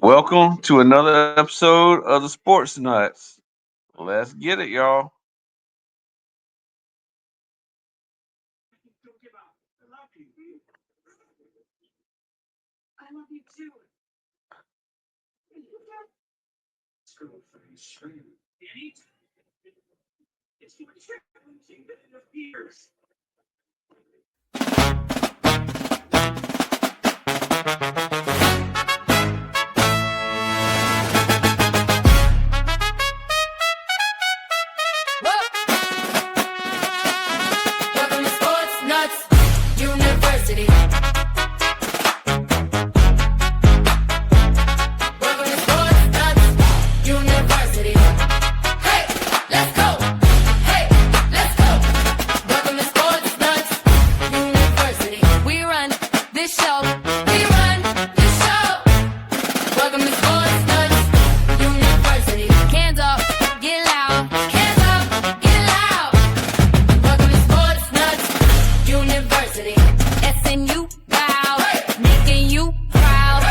Welcome to another episode of the Sports Nuts. Let's get it, y'all. Welcome to Sports Nuts University. Welcome to Sports Nuts University. Hey, let's go. Hey, let's go. Welcome to Sports Nuts University. We run this show. We run this show. Welcome to Sports Nuts University. Hands up, get loud. Hands up, get loud. Welcome to Sports Nuts University. SNU, wow. Making you proud.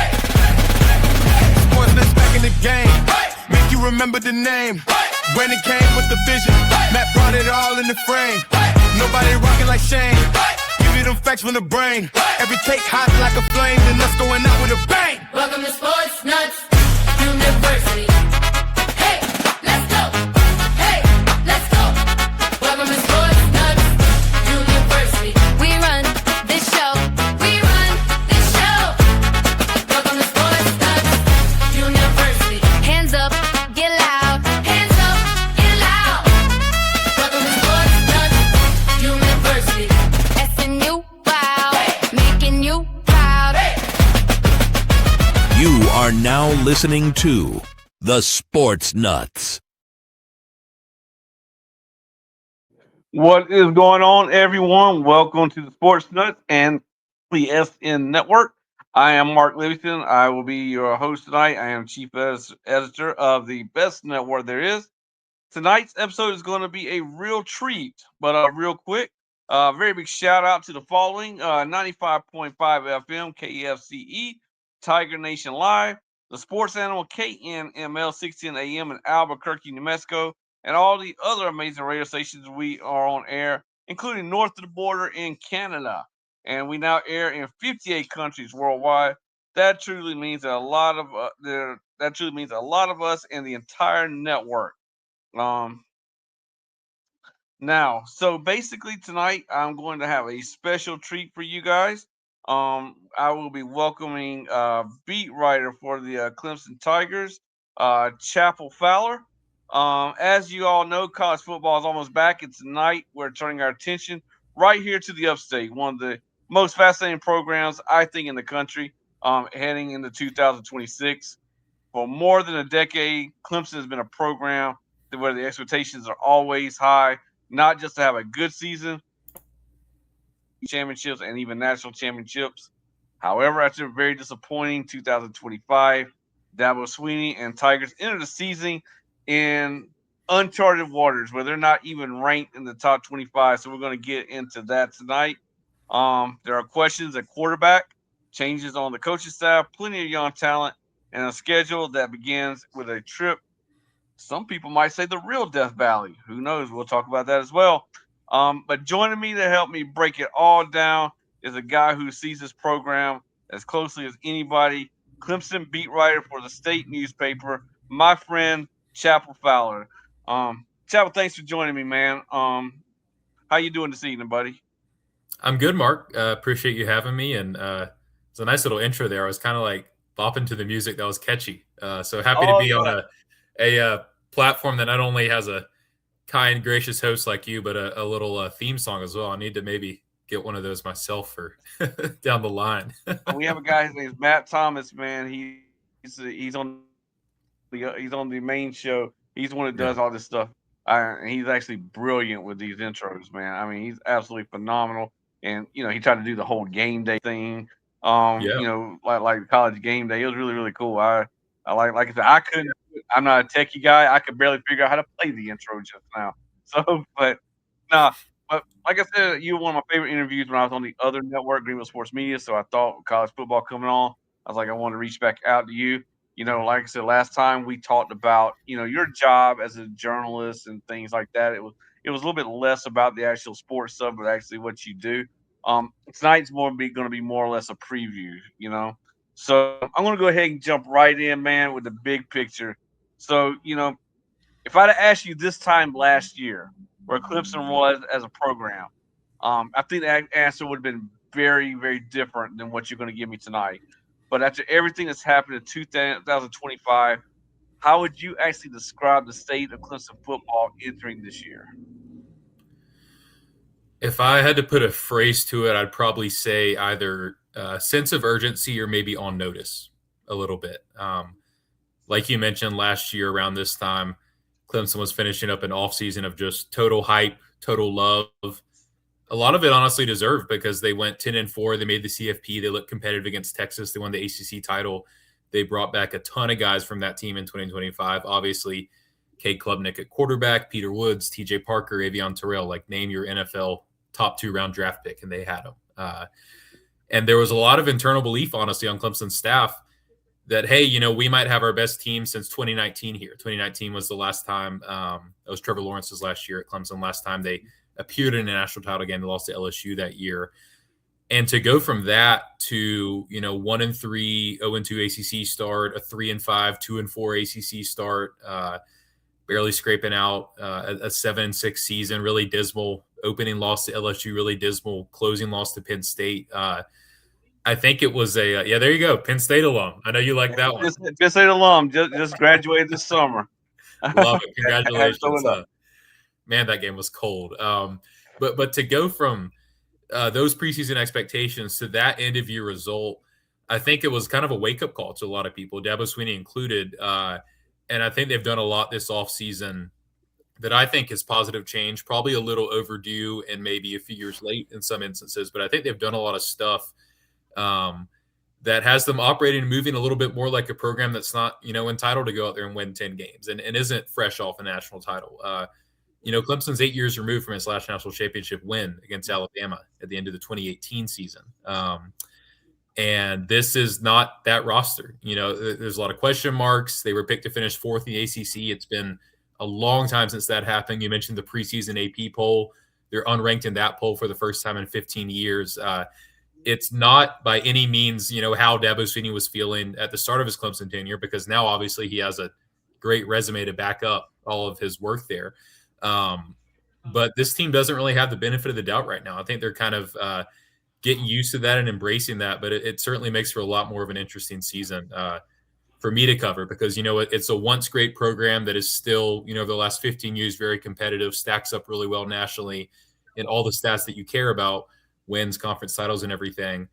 Sports nuts back in the game. Make you remember the name. When it came with the vision, Matt brought it all in the frame. Nobody rocking like Shane. Give you them facts from the brain. Every take hot like a flame, then us going out with a bang. Welcome to Sports Nuts University. Hey, let's go. Hey, let's go. Welcome to Sports Nuts University. We run this show. We run this show. Welcome to Sports Nuts University. Hands up, get loud. Hands up, get loud. Welcome to Sports Nuts University. SNU, wow. Making you proud. You are now listening to The Sports Nuts. What is going on, everyone? Welcome to the Sports Nuts and the SN Network. I am Mark Livingston. I will be your host tonight. I am chief editor of the best network there is. Tonight's episode is going to be a real treat, but real quick. Very big shout out to the following 95.5 FM, KFCE, Tiger Nation Live, the Sports Animal KNML 16 AM in Albuquerque, New Mexico, and all the other amazing radio stations we are on air, including north of the border in Canada. And we now air in 58 countries worldwide. That truly means a lot of us and the entire network. Now, so basically tonight I'm going to have a special treat for you guys. I will be welcoming beat writer for the Clemson Tigers, Chapel Fowler. As you all know, college football is almost back. And tonight we're turning our attention right here to the Upstate, one of the most fascinating programs I think in the country, heading into 2026. For more than a decade, Clemson has been a program where the expectations are always high, not just to have a good season, championships and even national championships. However, after a very disappointing 2025, Dabo Sweeney and Tigers entered the season in uncharted waters where they're not even ranked in the top 25. So we're going to get into that tonight. There are questions at quarterback, changes on the coaching staff, plenty of young talent, and a schedule that begins with a trip. Some people might say the real Death Valley. Who knows? We'll talk about that as well. But joining me to help me break it all down is a guy who sees this program as closely as anybody. Clemson beat writer for the state newspaper, my friend Chapel Fowler. Chapel, thanks for joining me, man. How you doing this evening, buddy? I'm good, Mark. Appreciate you having me. And it's a nice little intro there. I was kind of like bopping to the music that was catchy. So happy to be on a platform that not only has a kind, gracious host like you, but a little theme song as well. I need to maybe get one of those myself for down the line. We have a guy. His name is Matt Thomas. Man, he's on the main show. He's the one that does all this stuff. He's actually brilliant with these intros, man. I mean, he's absolutely phenomenal. And he tried to do the whole game day thing. Like college game day. It was really, really cool. I like I said, I couldn't. I'm not a techie guy. I could barely figure out how to play the intro just now. So, but But like I said, you were one of my favorite interviews when I was on the other network, Greenville Sports Media. So I thought with college football coming on, I was like, I want to reach back out to you. Like I said last time, we talked about your job as a journalist and things like that. It was a little bit less about the actual sports stuff, but actually what you do. Tonight's going to be more or less a preview. So I'm going to go ahead and jump right in, man, with the big picture. So if I'd have asked you this time last year where Clemson was as a program, I think that answer would have been very, very different than what you're going to give me tonight. But after everything that's happened in 2025, how would you actually describe the state of Clemson football entering this year? If I had to put a phrase to it, I'd probably say either sense of urgency or maybe on notice a little bit. Like you mentioned last year around this time, Clemson was finishing up an offseason of just total hype, total love. A lot of it honestly deserved because they went 10-4. They made the CFP. They looked competitive against Texas. They won the ACC title. They brought back a ton of guys from that team in 2025. Obviously, Cade Klubnik at quarterback, Peter Woods, TJ Parker, Avion Terrell, like name your NFL top 2-round draft pick, and they had them. And there was a lot of internal belief, honestly, on Clemson's staff that, hey, we might have our best team since 2019 here. 2019 was the last time, it was Trevor Lawrence's last year at Clemson, last time they appeared in a national title game. They lost to LSU that year. And to go from that to, 1-3, 0-2 ACC start, a 3-5, 2-4 ACC start, barely scraping out a 7-6 season, really dismal opening loss to LSU, really dismal closing loss to Penn State. I think it was there you go, Penn State alum. I know you like that one. Penn State alum, just graduated this summer. Love it. Congratulations. Man, that game was cold. But to go from those preseason expectations to that end of year result, I think it was kind of a wake up call to a lot of people, Dabo Swinney included. And I think they've done a lot this offseason that I think is positive change, probably a little overdue and maybe a few years late in some instances. But I think they've done a lot of stuff that has them operating and moving a little bit more like a program that's not, entitled to go out there and win 10 games and isn't fresh off a national title. Clemson's 8 years removed from its last national championship win against Alabama at the end of the 2018 season. And this is not that roster. There's a lot of question marks. They were picked to finish fourth in the ACC. It's been a long time since that happened. You mentioned the preseason AP poll. They're unranked in that poll for the first time in 15 years. It's not by any means, how Dabo Swinney was feeling at the start of his Clemson tenure, because now obviously he has a great resume to back up all of his work there. But this team doesn't really have the benefit of the doubt right now. I think they're kind of getting used to that and embracing that, but it certainly makes for a lot more of an interesting season for me to cover because, it's a once great program that is still, the last 15 years, very competitive, stacks up really well nationally in all the stats that you care about, wins, conference titles and everything,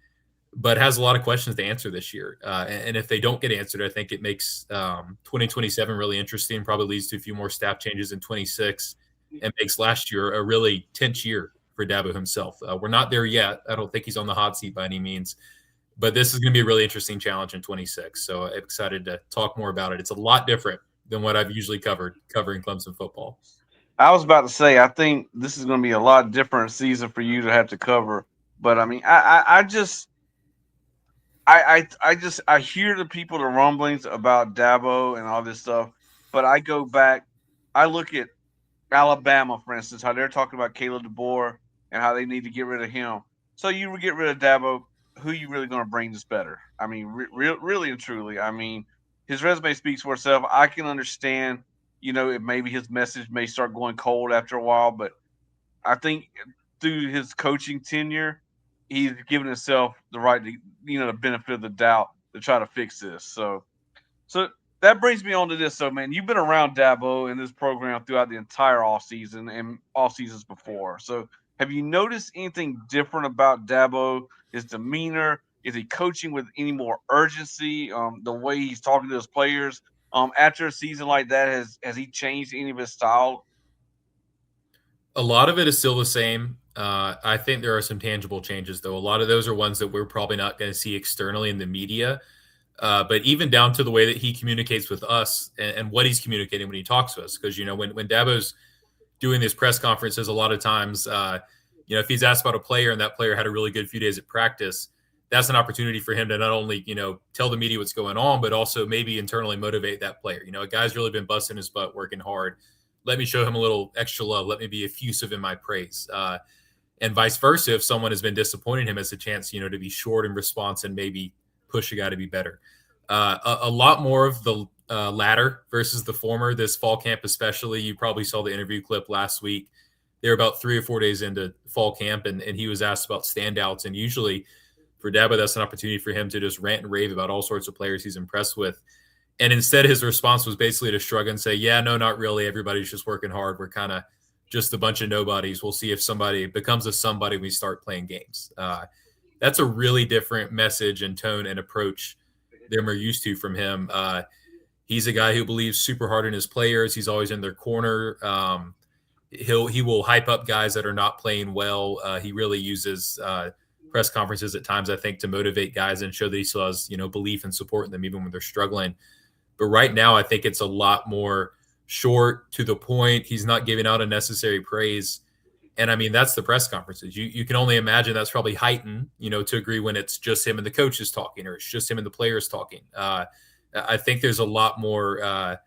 but has a lot of questions to answer this year. And if they don't get answered, I think it makes 2027 really interesting, probably leads to a few more staff changes in 26 and makes last year a really tense year for Dabo himself. We're not there yet. I don't think he's on the hot seat by any means, but this is going to be a really interesting challenge in 26. So I'm excited to talk more about it. It's a lot different than what I've usually covering Clemson football. I was about to say, I think this is going to be a lot different season for you to have to cover. But I mean, I hear the people, the rumblings about Dabo and all this stuff. But I go back, I look at Alabama, for instance, how they're talking about Caleb DeBoer and how they need to get rid of him. So you get rid of Dabo, who you really going to bring this better? I mean, really and truly. I mean, his resume speaks for itself. I can understand, maybe his message may start going cold after a while, but I think through his coaching tenure, he's given himself the right to, the benefit of the doubt to try to fix this. So that brings me on to this. So, man, you've been around Dabo in this program throughout the entire offseason and all seasons before. So have you noticed anything different about Dabo, his demeanor? Is he coaching with any more urgency? The way he's talking to his players after a season like that, has he changed any of his style? A lot of it is still the same. I think there are some tangible changes, though. A lot of those are ones that we're probably not going to see externally in the media. But even down to the way that he communicates with us and what he's communicating when he talks to us. Because, when Dabo's doing these press conferences, a lot of times, if he's asked about a player and that player had a really good few days at practice, that's an opportunity for him to not only, tell the media what's going on, but also maybe internally motivate that player. A guy's really been busting his butt, working hard. Let me show him a little extra love. Let me be effusive in my praise. And vice versa, if someone has been disappointing him, as a chance, to be short in response and maybe push a guy to be better. A lot more of the latter versus the former this fall camp, especially. You probably saw the interview clip last week. They were about 3 or 4 days into fall camp, and he was asked about standouts. And usually for Dabo, that's an opportunity for him to just rant and rave about all sorts of players he's impressed with. And instead, his response was basically to shrug and say, yeah, no, not really. Everybody's just working hard. We're kind of just a bunch of nobodies. We'll see if somebody becomes a somebody when we start playing games. That's a really different message and tone and approach than we're used to from him. He's a guy who believes super hard in his players. He's always in their corner. He will hype up guys that are not playing well. He really uses press conferences at times, I think, to motivate guys and show that he still has, belief and support in them even when they're struggling. But right now, I think it's a lot more short, to the point. He's not giving out unnecessary praise. And I mean, that's the press conferences. You can only imagine that's probably heightened, to agree when it's just him and the coaches talking, or it's just him and the players talking. I think there's a lot more,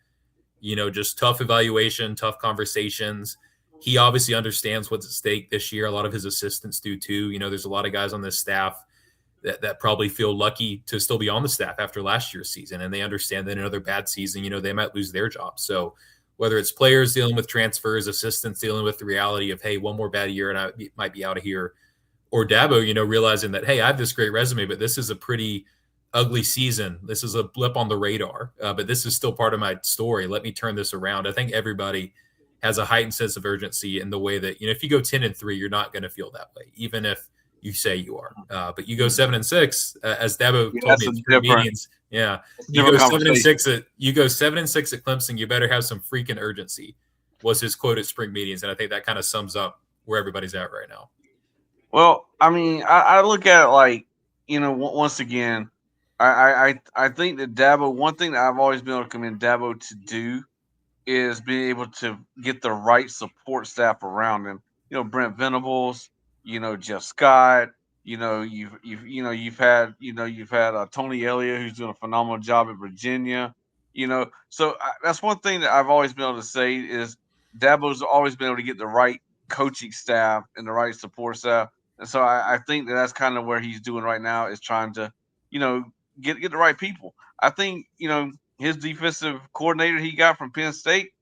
just tough evaluation, tough conversations. He obviously understands what's at stake this year. A lot of his assistants do too. There's a lot of guys on this staff that probably feel lucky to still be on the staff after last year's season. And they understand that in another bad season, they might lose their job. So whether it's players dealing with transfers, assistants dealing with the reality of, hey, one more bad year and I might be out of here, or Dabo, realizing that, hey, I have this great resume, but this is a pretty ugly season. This is a blip on the radar, but this is still part of my story. Let me turn this around. I think everybody has a heightened sense of urgency in the way that, if you go 10-3, you're not going to feel that way, even if you say you are. But you go 7-6, as Dabo told me in 3 meetings. Yeah, you go 7-6 at Clemson. You better have some freaking urgency, was his quote at spring meetings, and I think that kind of sums up where everybody's at right now. Well, I mean, I look at it like, once again, I think that Dabo, one thing that I've always been able to commend Dabo to do is being able to get the right support staff around him. Brent Venables, Jeff Scott, you've had Tony Elliott, who's doing a phenomenal job at Virginia. So that's one thing that I've always been able to say is Dabo's always been able to get the right coaching staff and the right support staff. And so I think that's kind of where he's doing right now, is trying to, get the right people. I think, his defensive coordinator he got from Penn State,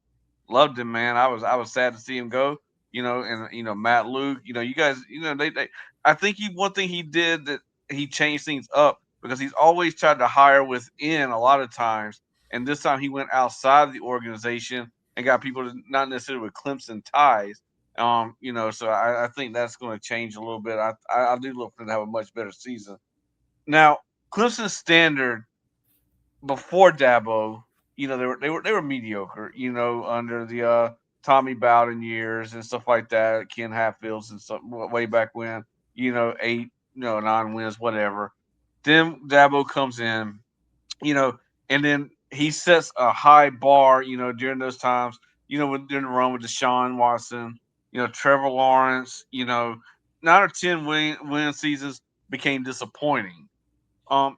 loved him, man. I was sad to see him go. And Matt Luke, you guys, they I think one thing he did that he changed things up, because he's always tried to hire within a lot of times, and this time he went outside the organization and got people not necessarily with Clemson ties. So I think that's going to change a little bit. I do look for them to have a much better season. Now, Clemson's standard before Dabo, they were mediocre, under the Tommy Bowden years and stuff like that, Ken Hatfields and stuff way back when, 8, 9 wins, whatever. Then Dabo comes in, and then he sets a high bar, during those times, during the run with Deshaun Watson, Trevor Lawrence, 9 or 10 win seasons became disappointing.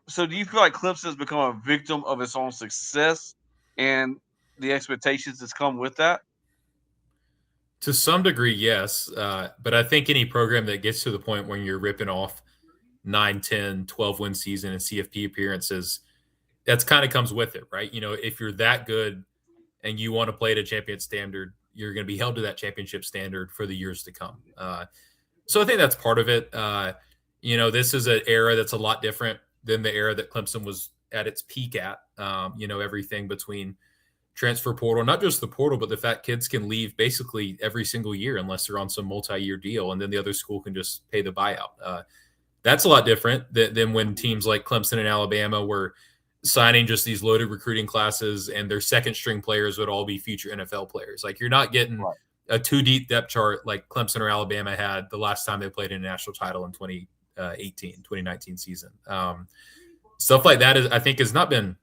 So do you feel like Clemson has become a victim of its own success and the expectations that's come with that? To some degree, yes. But I think any program that gets to the point where you're ripping off 9, 10, 12 win season and CFP appearances, that's kind of comes with it, right? If you're that good and you want to play at a champion standard, you're going to be held to that championship standard for the years to come. So I think that's part of it. This is an era that's a lot different than the era that Clemson was at its peak at. Everything between transfer portal, not just the portal, but the fact kids can leave basically every single year unless they're on some multi-year deal, and then the other school can just pay the buyout. That's a lot different than when teams like Clemson and Alabama were signing just these loaded recruiting classes, and their second string players would all be future NFL players. Like, you're not getting a 2-deep depth chart like Clemson or Alabama had the last time they played in a national title in 2019 season. Stuff like that I think has not been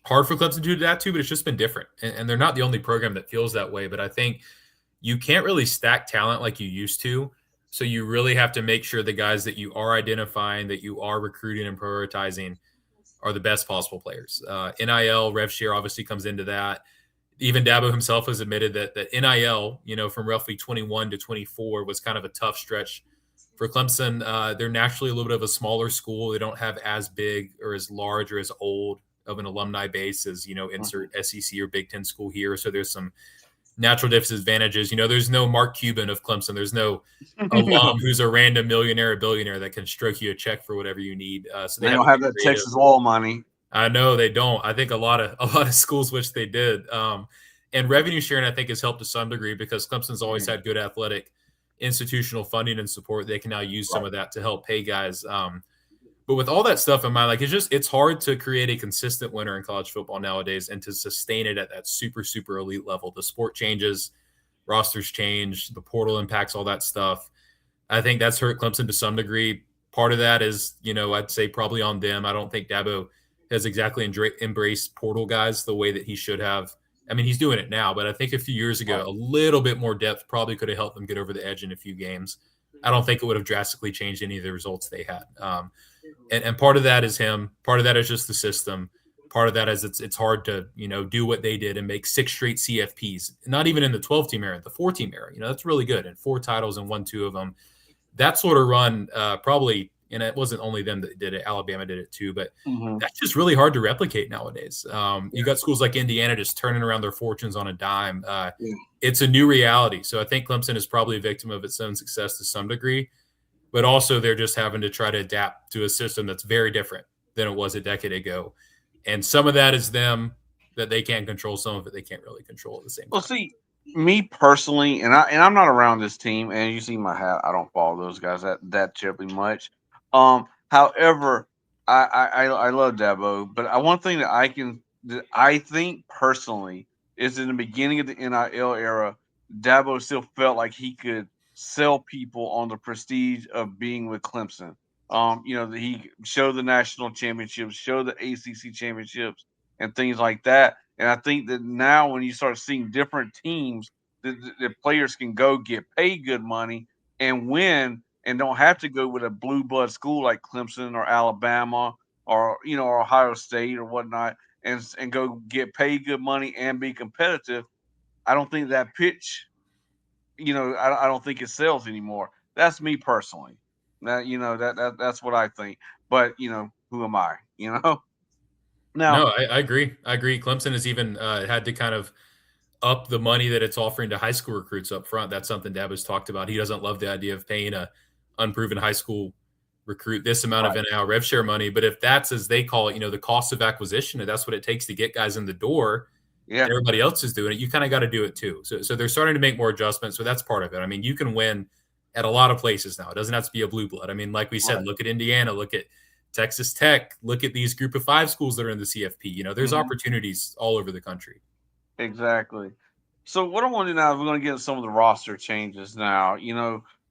hard for Clemson to do that too, but it's just been different. And they're not the only program that feels that way. But I think you can't really stack talent like you used to. So you really have to make sure the guys that you are identifying, that you are recruiting and prioritizing are the best possible players. NIL, rev share obviously comes into that. Even Dabo himself has admitted that NIL, from roughly 21 to 24 was kind of a tough stretch for Clemson. They're naturally a little bit of a smaller school. They don't have as big or as large or as old of an alumni base as, insert SEC or Big Ten school here. So there's some natural disadvantages. There's no Mark Cuban of Clemson. There's no alum who's a random millionaire or billionaire that can stroke you a check for whatever you need. So they don't have that creative Texas oil money. I know they don't. I think a lot of schools wish they did. And revenue sharing, I think, has helped to some degree because Clemson's always had good athletic institutional funding and support. They can now use some of that to help pay guys. But with all that stuff in mind, it's hard to create a consistent winner in college football nowadays and to sustain it at that super, super elite level. The sport changes, rosters change, the portal impacts all that stuff. I think that's hurt Clemson to some degree. Part of that is, I'd say probably on them. I don't think Dabo has exactly embraced portal guys the way that he should have. I mean, he's doing it now, but I think a few years ago, a little bit more depth probably could have helped them get over the edge in a few games. I don't think it would have drastically changed any of the results they had. And part of that is him. Part of that is just the system. Part of that is it's hard to, do what they did and make 6 straight CFPs, not even in the 12-team era, the 4-team era. That's really good. And 4 titles and won 2 of them. That sort of run probably, and it wasn't only them that did it. Alabama did it too, but that's just really hard to replicate nowadays. You got schools like Indiana just turning around their fortunes on a dime. It's a new reality. So I think Clemson is probably a victim of its own success to some degree, but also they're just having to try to adapt to a system that's very different than it was a decade ago. And some of that is them that they can't control. Some of it they can't really control at the same time. Well, see, me personally, and I'm not around this team, and you see my hat. I don't follow those guys that terribly much. However, I love Dabo, but one thing that I think personally is in the beginning of the NIL era, Dabo still felt like he could sell people on the prestige of being with Clemson. He showed the national championships, showed the ACC championships, and things like that. And I think that now when you start seeing different teams, the players can go get paid good money and win and don't have to go with a blue blood school like Clemson or Alabama or, or Ohio State or whatnot and go get paid good money and be competitive. I don't think that pitch, I don't think it sells anymore. That's me personally. That's what I think. But, who am I, Now, no, I agree. Clemson has even had to kind of up the money that it's offering to high school recruits up front. That's something Dabo's talked about. He doesn't love the idea of paying a unproven high school recruit this amount of NIL rev share money. But if that's, as they call it, the cost of acquisition, and that's what it takes to get guys in the door, and everybody else is doing it, you kind of got to do it too. So they're starting to make more adjustments. So that's part of it. I mean, you can win at a lot of places now. It doesn't have to be a blue blood. I mean, like we said, look at Indiana, look at Texas Tech, look at these group of 5 schools that are in the CFP. There's opportunities all over the country. Exactly. So what I want to do now is we're going to get some of the roster changes now.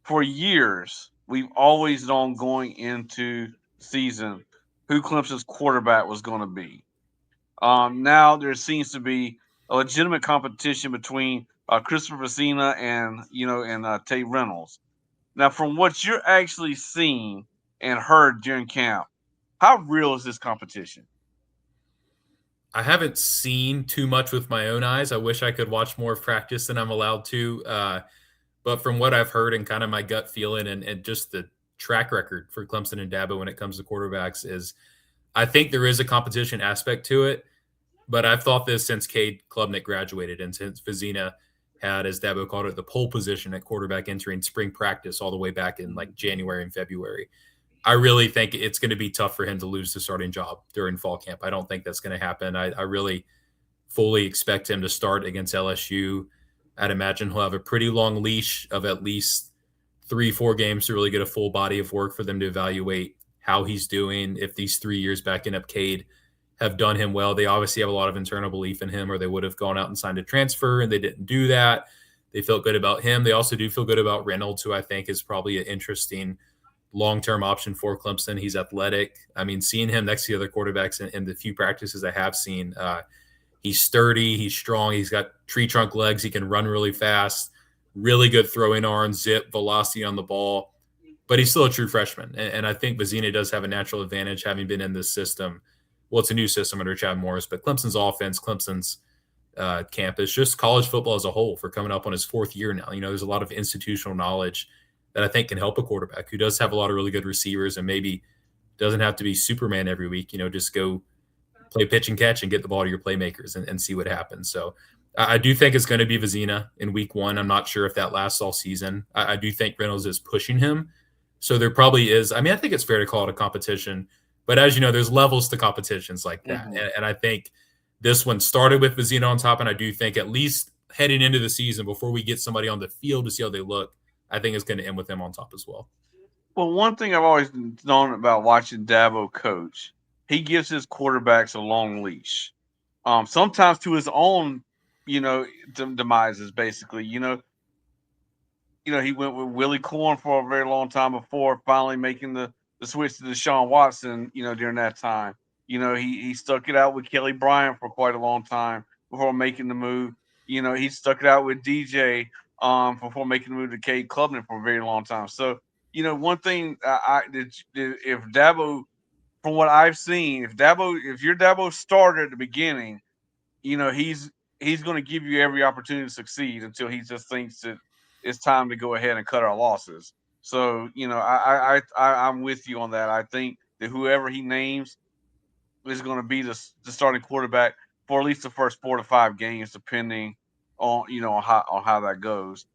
For years, we've always known going into season who Clemson's quarterback was going to be. Now there seems to be a legitimate competition between Christopher Vecina and Tate Reynolds. Now, from what you're actually seeing and heard during camp, how real is this competition? I haven't seen too much with my own eyes. I wish I could watch more practice than I'm allowed to. But from what I've heard and kind of my gut feeling and just the track record for Clemson and Dabo when it comes to quarterbacks is I think there is a competition aspect to it. But I've thought this since Cade Klubnik graduated and since Vecina had, as Dabo called it, the pole position at quarterback entering spring practice all the way back in like January and February. I really think it's going to be tough for him to lose the starting job during fall camp. I don't think that's going to happen. I really fully expect him to start against LSU. I'd imagine he'll have a pretty long leash of at least 3-4 games to really get a full body of work for them to evaluate how he's doing. If these 3 years backing up Cade have done him well, they obviously have a lot of internal belief in him, or they would have gone out and signed a transfer, and they didn't do that. They felt good about him. They also do feel good about Reynolds, who I think is probably an interesting long-term option for Clemson. He's athletic. I mean, seeing him next to the other quarterbacks in the few practices I have seen, he's sturdy, he's strong, he's got tree trunk legs, he can run really fast. really good throwing arm, zip, velocity on the ball, but he's still a true freshman. And I think Vizina does have a natural advantage having been in this system. Well, it's a new system under Chad Morris, but Clemson's offense, Clemson's campus, just college football as a whole for coming up on his 4th year now. There's a lot of institutional knowledge that I think can help a quarterback who does have a lot of really good receivers and maybe doesn't have to be Superman every week. Just go play pitch and catch and get the ball to your playmakers and see what happens. So I do think it's going to be Vizina in week 1. I'm not sure if that lasts all season. I do think Reynolds is pushing him. So there probably is. I think it's fair to call it a competition. But as you know, there's levels to competitions like that. Mm-hmm. And I think this one started with Vizina on top. And I do think at least heading into the season, before we get somebody on the field to see how they look, I think it's going to end with him on top as well. Well, one thing I've always known about watching Dabo coach, he gives his quarterbacks a long leash. Sometimes to his own, demises, basically. He went with Willie Corn for a very long time before finally making the switch to Deshaun Watson, during that time. He stuck it out with Kelly Bryant for quite a long time before making the move. He stuck it out with DJ before making the move to Cade Klubnik for a very long time. So, one thing if Dabo, from what I've seen, if your Dabo starter at the beginning, he's going to give you every opportunity to succeed until he just thinks that it's time to go ahead and cut our losses. So, I'm with you on that. I think that whoever he names is going to be the starting quarterback for at least the first 4 to 5 games, depending on how that goes.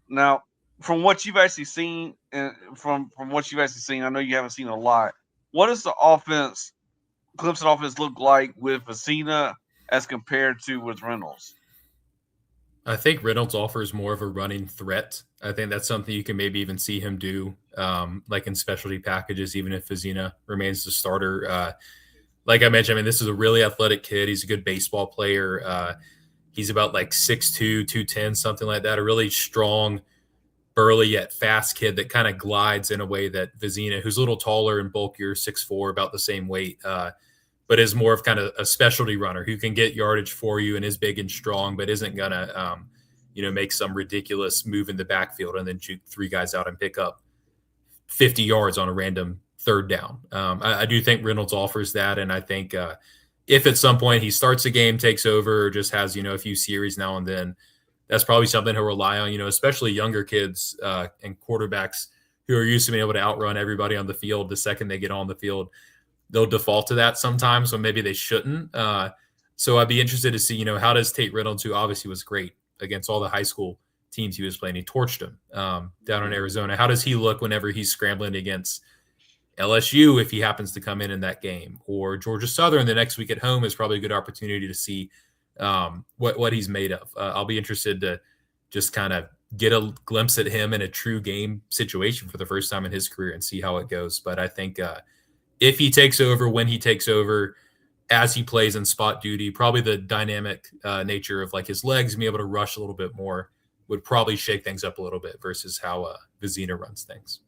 Now, from what you've actually seen, and from what you've actually seen, I know you haven't seen a lot. What does the Clemson offense look like with Vizina as compared to with Reynolds? I think Reynolds offers more of a running threat. I think that's something you can maybe even see him do, like in specialty packages, even if Vizina remains the starter. Like I mentioned, this is a really athletic kid. He's a good baseball player. He's about like 6'2", 210, something like that. A really strong, burly yet fast kid that kind of glides in a way that Vizina, who's a little taller and bulkier, 6'4", about the same weight, but is more of kind of a specialty runner who can get yardage for you and is big and strong, but isn't going to, make some ridiculous move in the backfield and then juke 3 guys out and pick up 50 yards on a random 3rd down. I do think Reynolds offers that. And I think if at some point he starts a game, takes over, or just has, a few series now and then, that's probably something he'll rely on, especially younger kids and quarterbacks who are used to being able to outrun everybody on the field. The second they get on the field, they'll default to that sometimes, when maybe they shouldn't. So I'd be interested to see, how does Tate Reynolds, who obviously was great against all the high school teams he was playing, he torched them down in Arizona. How does he look whenever he's scrambling against LSU if he happens to come in that game, or Georgia Southern the next week at home is probably a good opportunity to see what he's made of. I'll be interested to just kind of get a glimpse at him in a true game situation for the first time in his career and see how it goes. But I think if he takes over, when he takes over, as he plays in spot duty, probably the dynamic nature of like his legs being able to rush a little bit more would probably shake things up a little bit versus how Vizina runs things.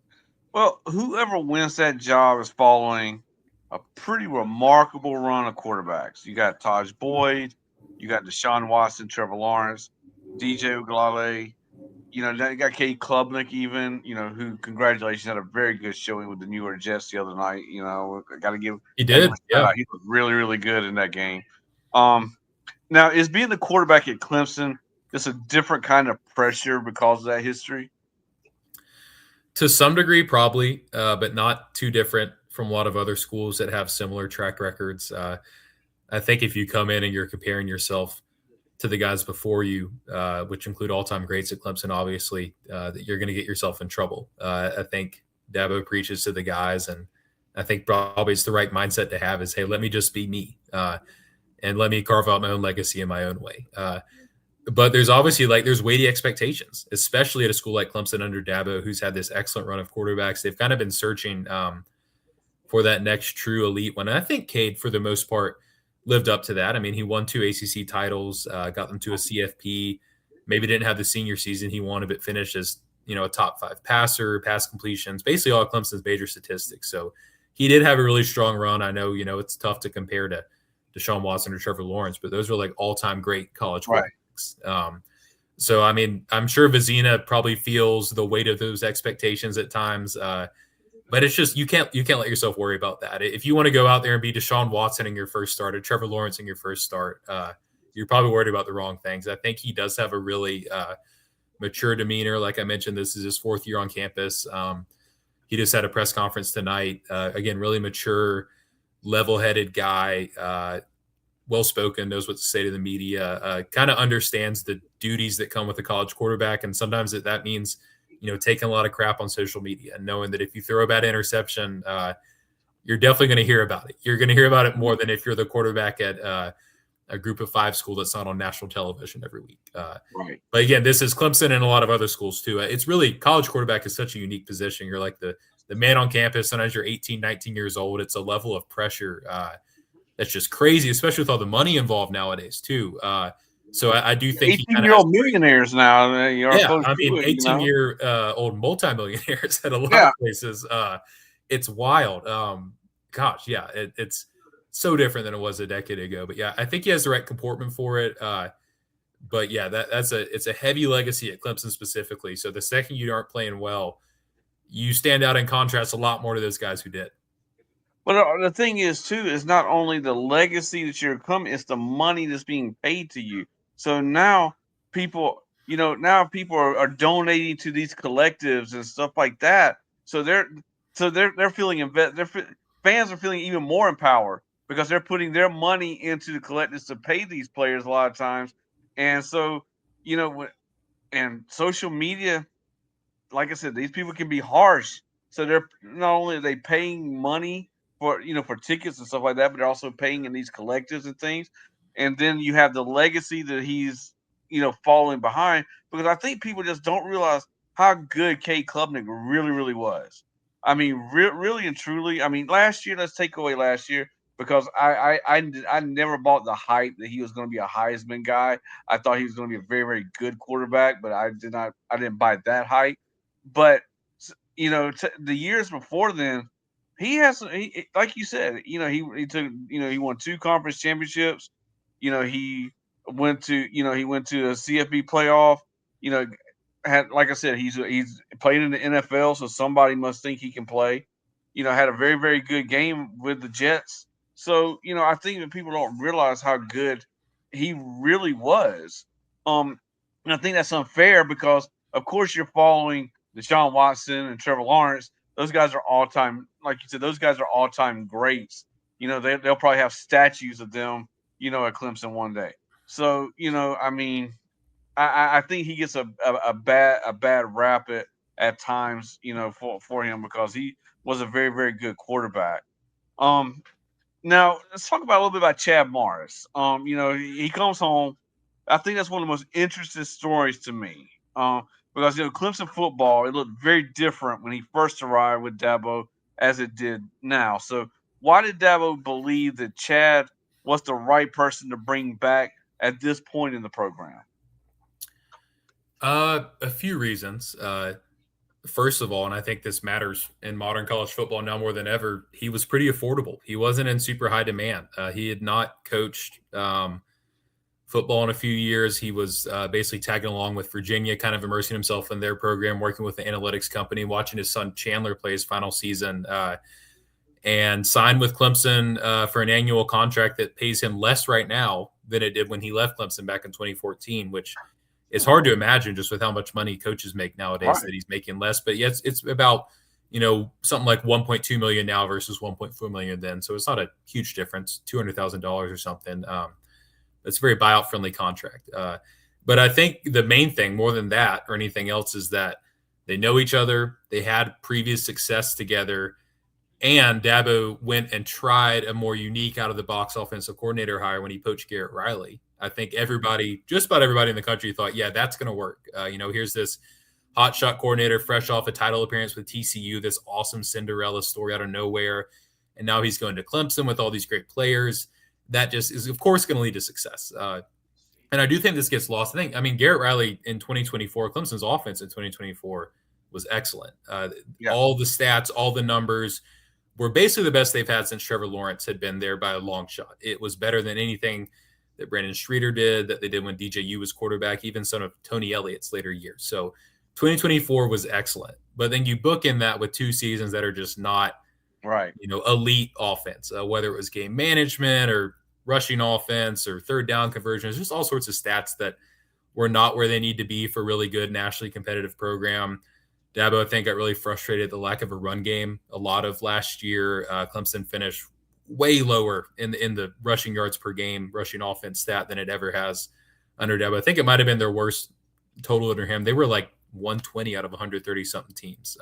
Well, whoever wins that job is following a pretty remarkable run of quarterbacks. You got Taj Boyd, you got Deshaun Watson, Trevor Lawrence, DJ Ugalele. You got Cade Klubnik even, who, congratulations, had a very good showing with the New York Jets the other night. I got to give – He did, yeah. He was really, really good in that game. Now, is being the quarterback at Clemson just a different kind of pressure because of that history? To some degree, probably, but not too different from a lot of other schools that have similar track records. I think if you come in and you're comparing yourself to the guys before you, which include all-time greats at Clemson, obviously, that you're going to get yourself in trouble. I think Dabo preaches to the guys, and I think probably it's the right mindset to have is, hey, let me just be me, and let me carve out my own legacy in my own way. But there's obviously there's weighty expectations, especially at a school like Clemson under Dabo, who's had this excellent run of quarterbacks. They've kind of been searching for that next true elite one. And I think Cade, for the most part, lived up to that. He won 2 ACC titles, got them to a CFP, maybe didn't have the senior season he wanted, but finished as, a top 5 passer, pass completions, basically all Clemson's major statistics. So he did have a really strong run. I know, it's tough to compare to Deshaun Watson or Trevor Lawrence, but those are all-time great college quarterbacks. So, I mean, I'm sure Vizina probably feels the weight of those expectations at times. But it's just you can't let yourself worry about that. If you want to go out there and be Deshaun Watson in your first start or Trevor Lawrence in your first start, you're probably worried about the wrong things. I think he does have a really mature demeanor. Like I mentioned, this is his 4th year on campus. He just had a press conference tonight. Again, really mature, level-headed guy, well-spoken, knows what to say to the media, kind of understands the duties that come with a college quarterback. And sometimes that means, taking a lot of crap on social media and knowing that if you throw a bad interception, you're definitely going to hear about it. You're going to hear about it more than if you're the quarterback at a group of 5 school that's not on national television every week. Right. But again, this is Clemson and a lot of other schools too. It's really, college quarterback is such a unique position. You're like the man on campus. Sometimes you're 18, 19 years old. It's a level of pressure that's just crazy, especially with all the money involved nowadays too. So I do think 18-year-old millionaires now. I mean, 18-year-old multimillionaires at a lot of places. It's wild. Gosh, yeah, it's so different than it was a decade ago. But yeah, I think he has the right comportment for it. But yeah, it's a heavy legacy at Clemson specifically. So the second you aren't playing well, you stand out in contrast a lot more to those guys who did. But the thing is, too, is not only the legacy that you're coming, it's the money that's being paid to you. So now people, are donating to these collectives and stuff like that. So they're feeling fans are feeling even more empowered because they're putting their money into the collectives to pay these players a lot of times. And so, and social media, like I said, these people can be harsh. So they're not only are they paying money for tickets and stuff like that, but they're also paying in these collectives and things. And then you have the legacy that he's falling behind, because I think people just don't realize how good Cade Klubnik really, really was. I mean, really and truly. I mean, last year, let's take away last year, because I never bought the hype that he was going to be a Heisman guy. I thought he was going to be a very, very good quarterback, but I didn't buy that hype. But the years before then, like you said, he took, he won 2 conference championships. He went to a CFB playoff. Had, like I said, he's played in the NFL, so somebody must think he can play. Had a very, very good game with the Jets. So I think that people don't realize how good he really was. And I think that's unfair because, of course, you're following Deshaun Watson and Trevor Lawrence. Those guys are all-time, like you said, those guys are all-time greats. They'll probably have statues of them, at Clemson one day. So, I mean, I think he gets a bad rap at times, for him, because he was a very, very good quarterback. Now let's talk about a little bit about Chad Morris. He comes home. I think that's one of the most interesting stories to me. Because Clemson football, it looked very different when he first arrived with Dabo as it did now. So why did Dabo believe that Chad was the right person to bring back at this point in the program? A few reasons. First of all, and I think this matters in modern college football now more than ever, he was pretty affordable. He wasn't in super high demand. He had not coached football in a few years. He was basically tagging along with Virginia, kind of immersing himself in their program, working with the analytics company, watching his son Chandler play his final season, and signed with Clemson for an annual contract that pays him less right now than it did when he left Clemson back in 2014, which is hard to imagine just with how much money coaches make nowadays, right, that he's making less. But yes, it's about, something like $1.2 million now versus $1.4 million then. So it's not a huge difference, $200,000 or something. It's a very buyout friendly contract. But I think the main thing more than that or anything else is that they know each other. They had previous success together. And Dabo went and tried a more unique out of the box offensive coordinator hire when he poached Garrett Riley. I think just about everybody in the country thought, yeah, that's going to work. Here's this hot shot coordinator fresh off a title appearance with TCU, this awesome Cinderella story out of nowhere. And now he's going to Clemson with all these great players. That just is, of course, going to lead to success. And I do think this gets lost. Garrett Riley in 2024, Clemson's offense in 2024 was excellent. All the stats, all the numbers were basically the best they've had since Trevor Lawrence had been there by a long shot. It was better than anything that Brandon Streeter did, that they did when DJU was quarterback, even some of Tony Elliott's later years. So 2024 was excellent. But then you bookend that with 2 seasons that are just not, Right. elite offense, whether it was game management or rushing offense or third down conversions, just all sorts of stats that were not where they need to be for a really good nationally competitive program. Dabo, I think, got really frustrated at the lack of a run game. A lot of last year, Clemson finished way lower in the rushing yards per game, rushing offense stat than it ever has under Dabo. I think it might have been their worst total under him. They were like 120 out of 130 something teams.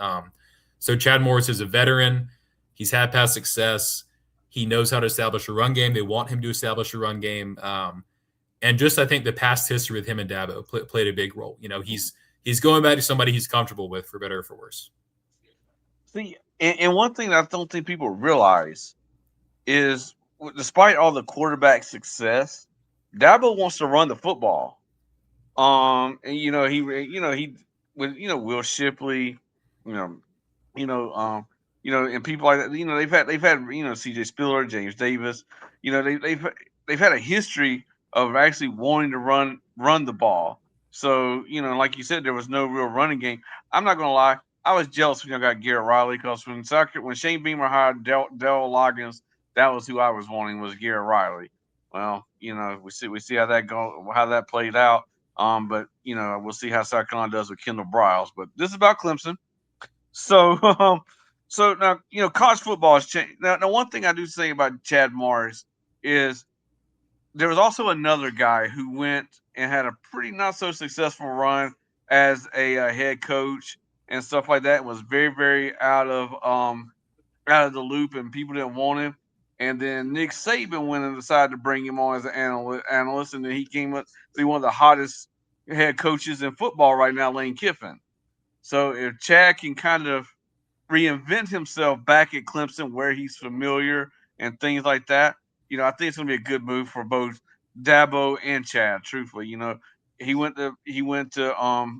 So Chad Morris is a veteran. He's had past success. He knows how to establish a run game. They want him to establish a run game. And just, I think the past history with him and Dabo played a big role. He's going back to somebody he's comfortable with, for better or for worse. See, and one thing that I don't think people realize is, despite all the quarterback success, Dabo wants to run the football. And he with Will Shipley, and people like that. They've had C.J. Spiller, James Davis. They've had a history of actually wanting to run the ball. So like you said, there was no real running game. I'm not gonna lie, I was jealous when I got Garrett Riley, because when Shane Beamer hired Darrell Loggins, that was who I was wanting, was Garrett Riley. Well, we see how that played out. But we'll see how South Carolina does with Kendall Briles. But this is about Clemson. So now college football has changed. Now one thing I do say about Chad Morris is there was also another guy who went and had a pretty not so successful run as a head coach and stuff like that. Was very, very out of the loop, and people didn't want him. And then Nick Saban went and decided to bring him on as an analyst, and then he came up to be one of the hottest head coaches in football right now, Lane Kiffin. So if Chad can kind of reinvent himself back at Clemson, where he's familiar and things like that, I think it's going to be a good move for both Dabo and Chad. Truthfully, he went to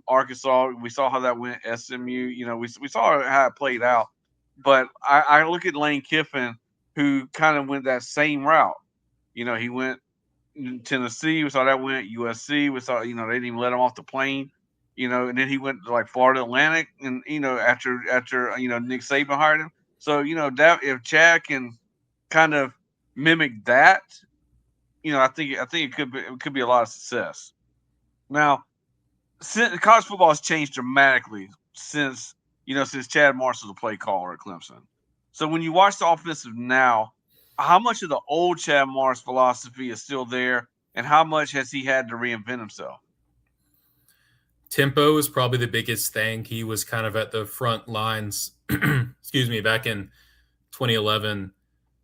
Arkansas. We saw how that went. SMU. We saw how it played out. But I look at Lane Kiffin, who kind of went that same route. He went in Tennessee. We saw that went USC. We saw, they didn't even let him off the plane. And then he went to like Florida Atlantic, and after Nick Saban hired him. So that if Chad can kind of mimic that, I think it could be a lot of success. Now, since college football has changed dramatically since Chad Morris was a play caller at Clemson. So when you watch the offensive now, how much of the old Chad Morris philosophy is still there, and how much has he had to reinvent himself? Tempo is probably the biggest thing. He was kind of at the front lines, back in 2011,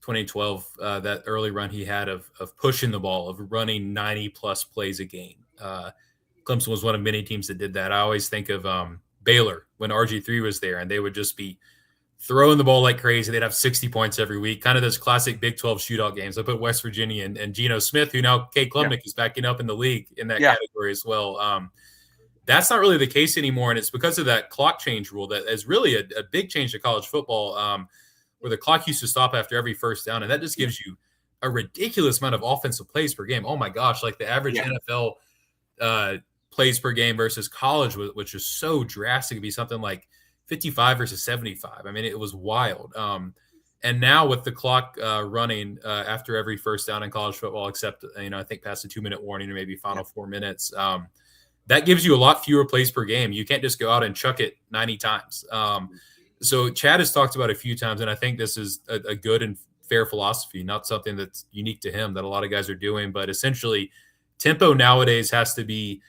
2012, that early run he had of pushing the ball, of running 90-plus plays a game. Clemson was one of many teams that did that. I always think of Baylor when RG3 was there, and they would just be throwing the ball like crazy. They'd have 60 points every week, kind of those classic Big 12 shootout games. I put West Virginia and Geno Smith, who now Kate Klubnik is backing up in the league in that category as well. That's not really the case anymore, and it's because of that clock change rule that is really a big change to college football, where the clock used to stop after every first down, and that just gives you a ridiculous amount of offensive plays per game. Oh, my gosh, like the average NFL plays per game versus college, which is so drastic, to be something like 55 versus 75. I mean, it was wild. And now with the clock running after every first down in college football, except, I think past the 2-minute warning or maybe final 4 minutes, that gives you a lot fewer plays per game. You can't just go out and chuck it 90 times. So Chad has talked about a few times, and I think this is a good and fair philosophy, not something that's unique to him that a lot of guys are doing, but essentially tempo nowadays has to be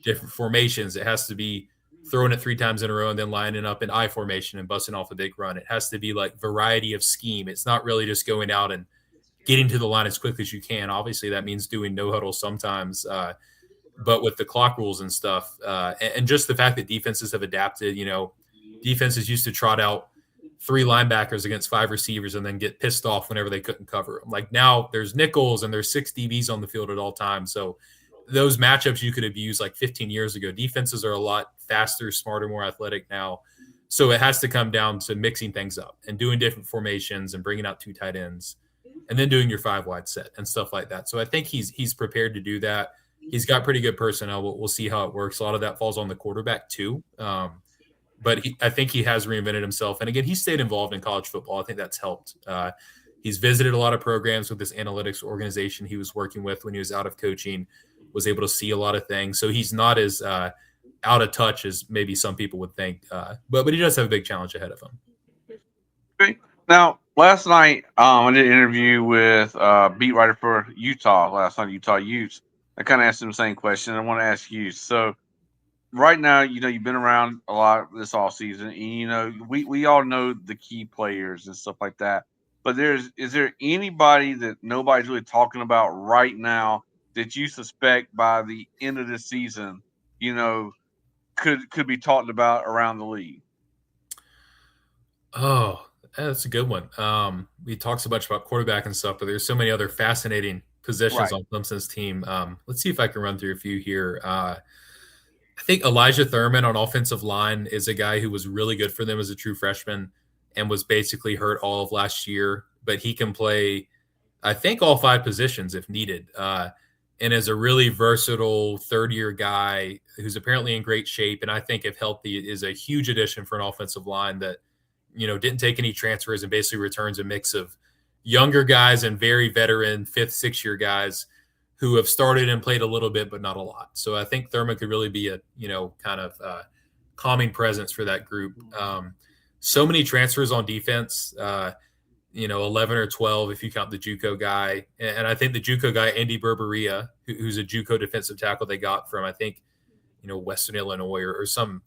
different formations. It has to be throwing it 3 times in a row and then lining up in I formation and busting off a big run. It has to be like variety of scheme. It's not really just going out and getting to the line as quickly as you can. Obviously that means doing no huddle sometimes, but with the clock rules and stuff, and just the fact that defenses have adapted, defenses used to trot out 3 linebackers against 5 receivers and then get pissed off whenever they couldn't cover them. Like now there's nickels and there's 6 DBs on the field at all times. So those matchups you could have used like 15 years ago. Defenses are a lot faster, smarter, more athletic now. So it has to come down to mixing things up and doing different formations and bringing out 2 tight ends. and then doing your 5 wide set and stuff like that. So I think he's prepared to do that. He's got pretty good personnel. We'll see how it works. A lot of that falls on the quarterback too. But I think he has reinvented himself. And again, he stayed involved in college football. I think that's helped. He's visited a lot of programs with this analytics organization he was working with when he was out of coaching, was able to see a lot of things. So he's not as out of touch as maybe some people would think. But he does have a big challenge ahead of him. Okay. Now, last night, I did an interview with beat writer for Utah last night, Utah Utes. I kind of asked him the same question. I want to ask you. So, right now, you've been around a lot this off season, and we all know the key players and stuff like that. But is there anybody that nobody's really talking about right now that you suspect by the end of this season, could be talked about around the league? Oh, that's a good one. We talk so much about quarterback and stuff, but there's so many other fascinating positions Right. on Clemson's team. Let's see if I can run through a few here. I think Elijah Thurman on offensive line is a guy who was really good for them as a true freshman and was basically hurt all of last year, but he can play, I think, all 5 positions if needed. And is a really versatile third-year guy who's apparently in great shape, and I think if healthy is a huge addition for an offensive line that didn't take any transfers and basically returns a mix of younger guys and very veteran 5th, 6th-year guys who have started and played a little bit, but not a lot. So I think Thurman could really be a, kind of calming presence for that group. So many transfers on defense, 11 or 12 if you count the JUCO guy. And I think the JUCO guy, Andy Berberia, who's a JUCO defensive tackle they got from, I think, Western Illinois or some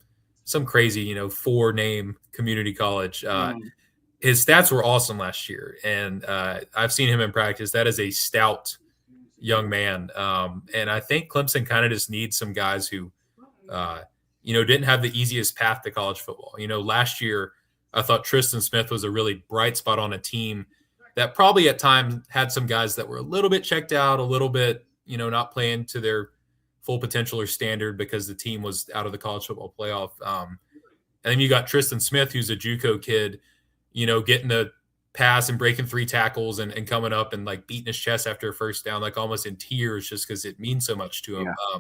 crazy, 4-name community college. His stats were awesome last year. And I've seen him in practice. That is a stout young man. And I think Clemson kind of just needs some guys who, didn't have the easiest path to college football. Last year, I thought Tristan Smith was a really bright spot on a team that probably at times had some guys that were a little bit checked out, a little bit, not playing to their full potential or standard because the team was out of the college football playoff. And then you got Tristan Smith, who's a JUCO kid, getting the pass and breaking 3 tackles and coming up and like beating his chest after a first down, like almost in tears just because it means so much to him. Yeah.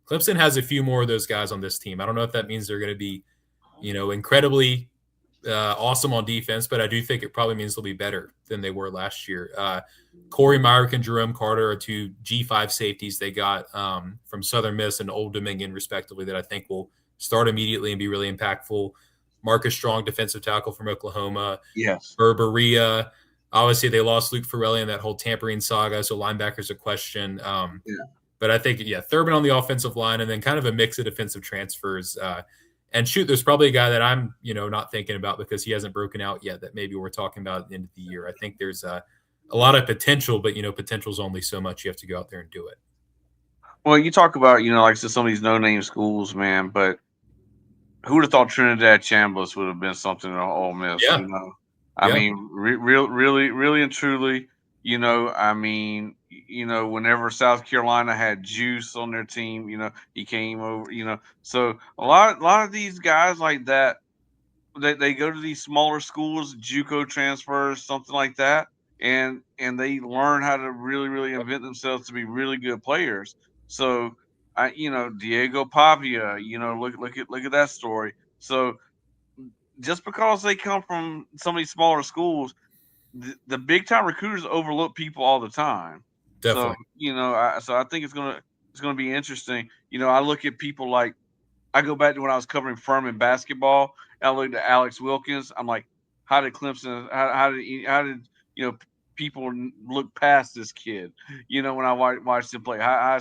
Clemson has a few more of those guys on this team. I don't know if that means they're going to be, incredibly awesome on defense, but I do think it probably means they'll be better than they were last year. Corey Myrick and Jerome Carter are 2 G5 safeties they got from Southern Miss and Old Dominion, respectively, that I think will start immediately and be really impactful. Marcus Strong, defensive tackle from Oklahoma. Yes. Berberia. Obviously, they lost Luke Farrelly in that whole tampering saga, so linebacker's a question. But I think, Thurman on the offensive line and then kind of a mix of defensive transfers. And shoot, there's probably a guy that I'm, not thinking about because he hasn't broken out yet that maybe we're talking about at the end of the year. I think there's a lot of potential, but, potential is only so much. You have to go out there and do it. Well, you talk about, like I said, some of these no-name schools, man, but who would have thought Trinidad Chambliss would have been something in Ole Miss? Yeah. I mean, really and truly, whenever South Carolina had Juice on their team, he came over, so a lot of these guys like that, they go to these smaller schools, JUCO transfers, something like that, and they learn how to really invent themselves to be really good players. So Diego Pavia, look at that story. So just because they come from some of these smaller schools, the big time recruiters overlook people all the time. Definitely. So I think it's gonna be interesting. I look at people like, I go back to when I was covering Furman basketball. And I looked at Alex Wilkins. I'm like, how did Clemson? How did people look past this kid? When I watched him play, how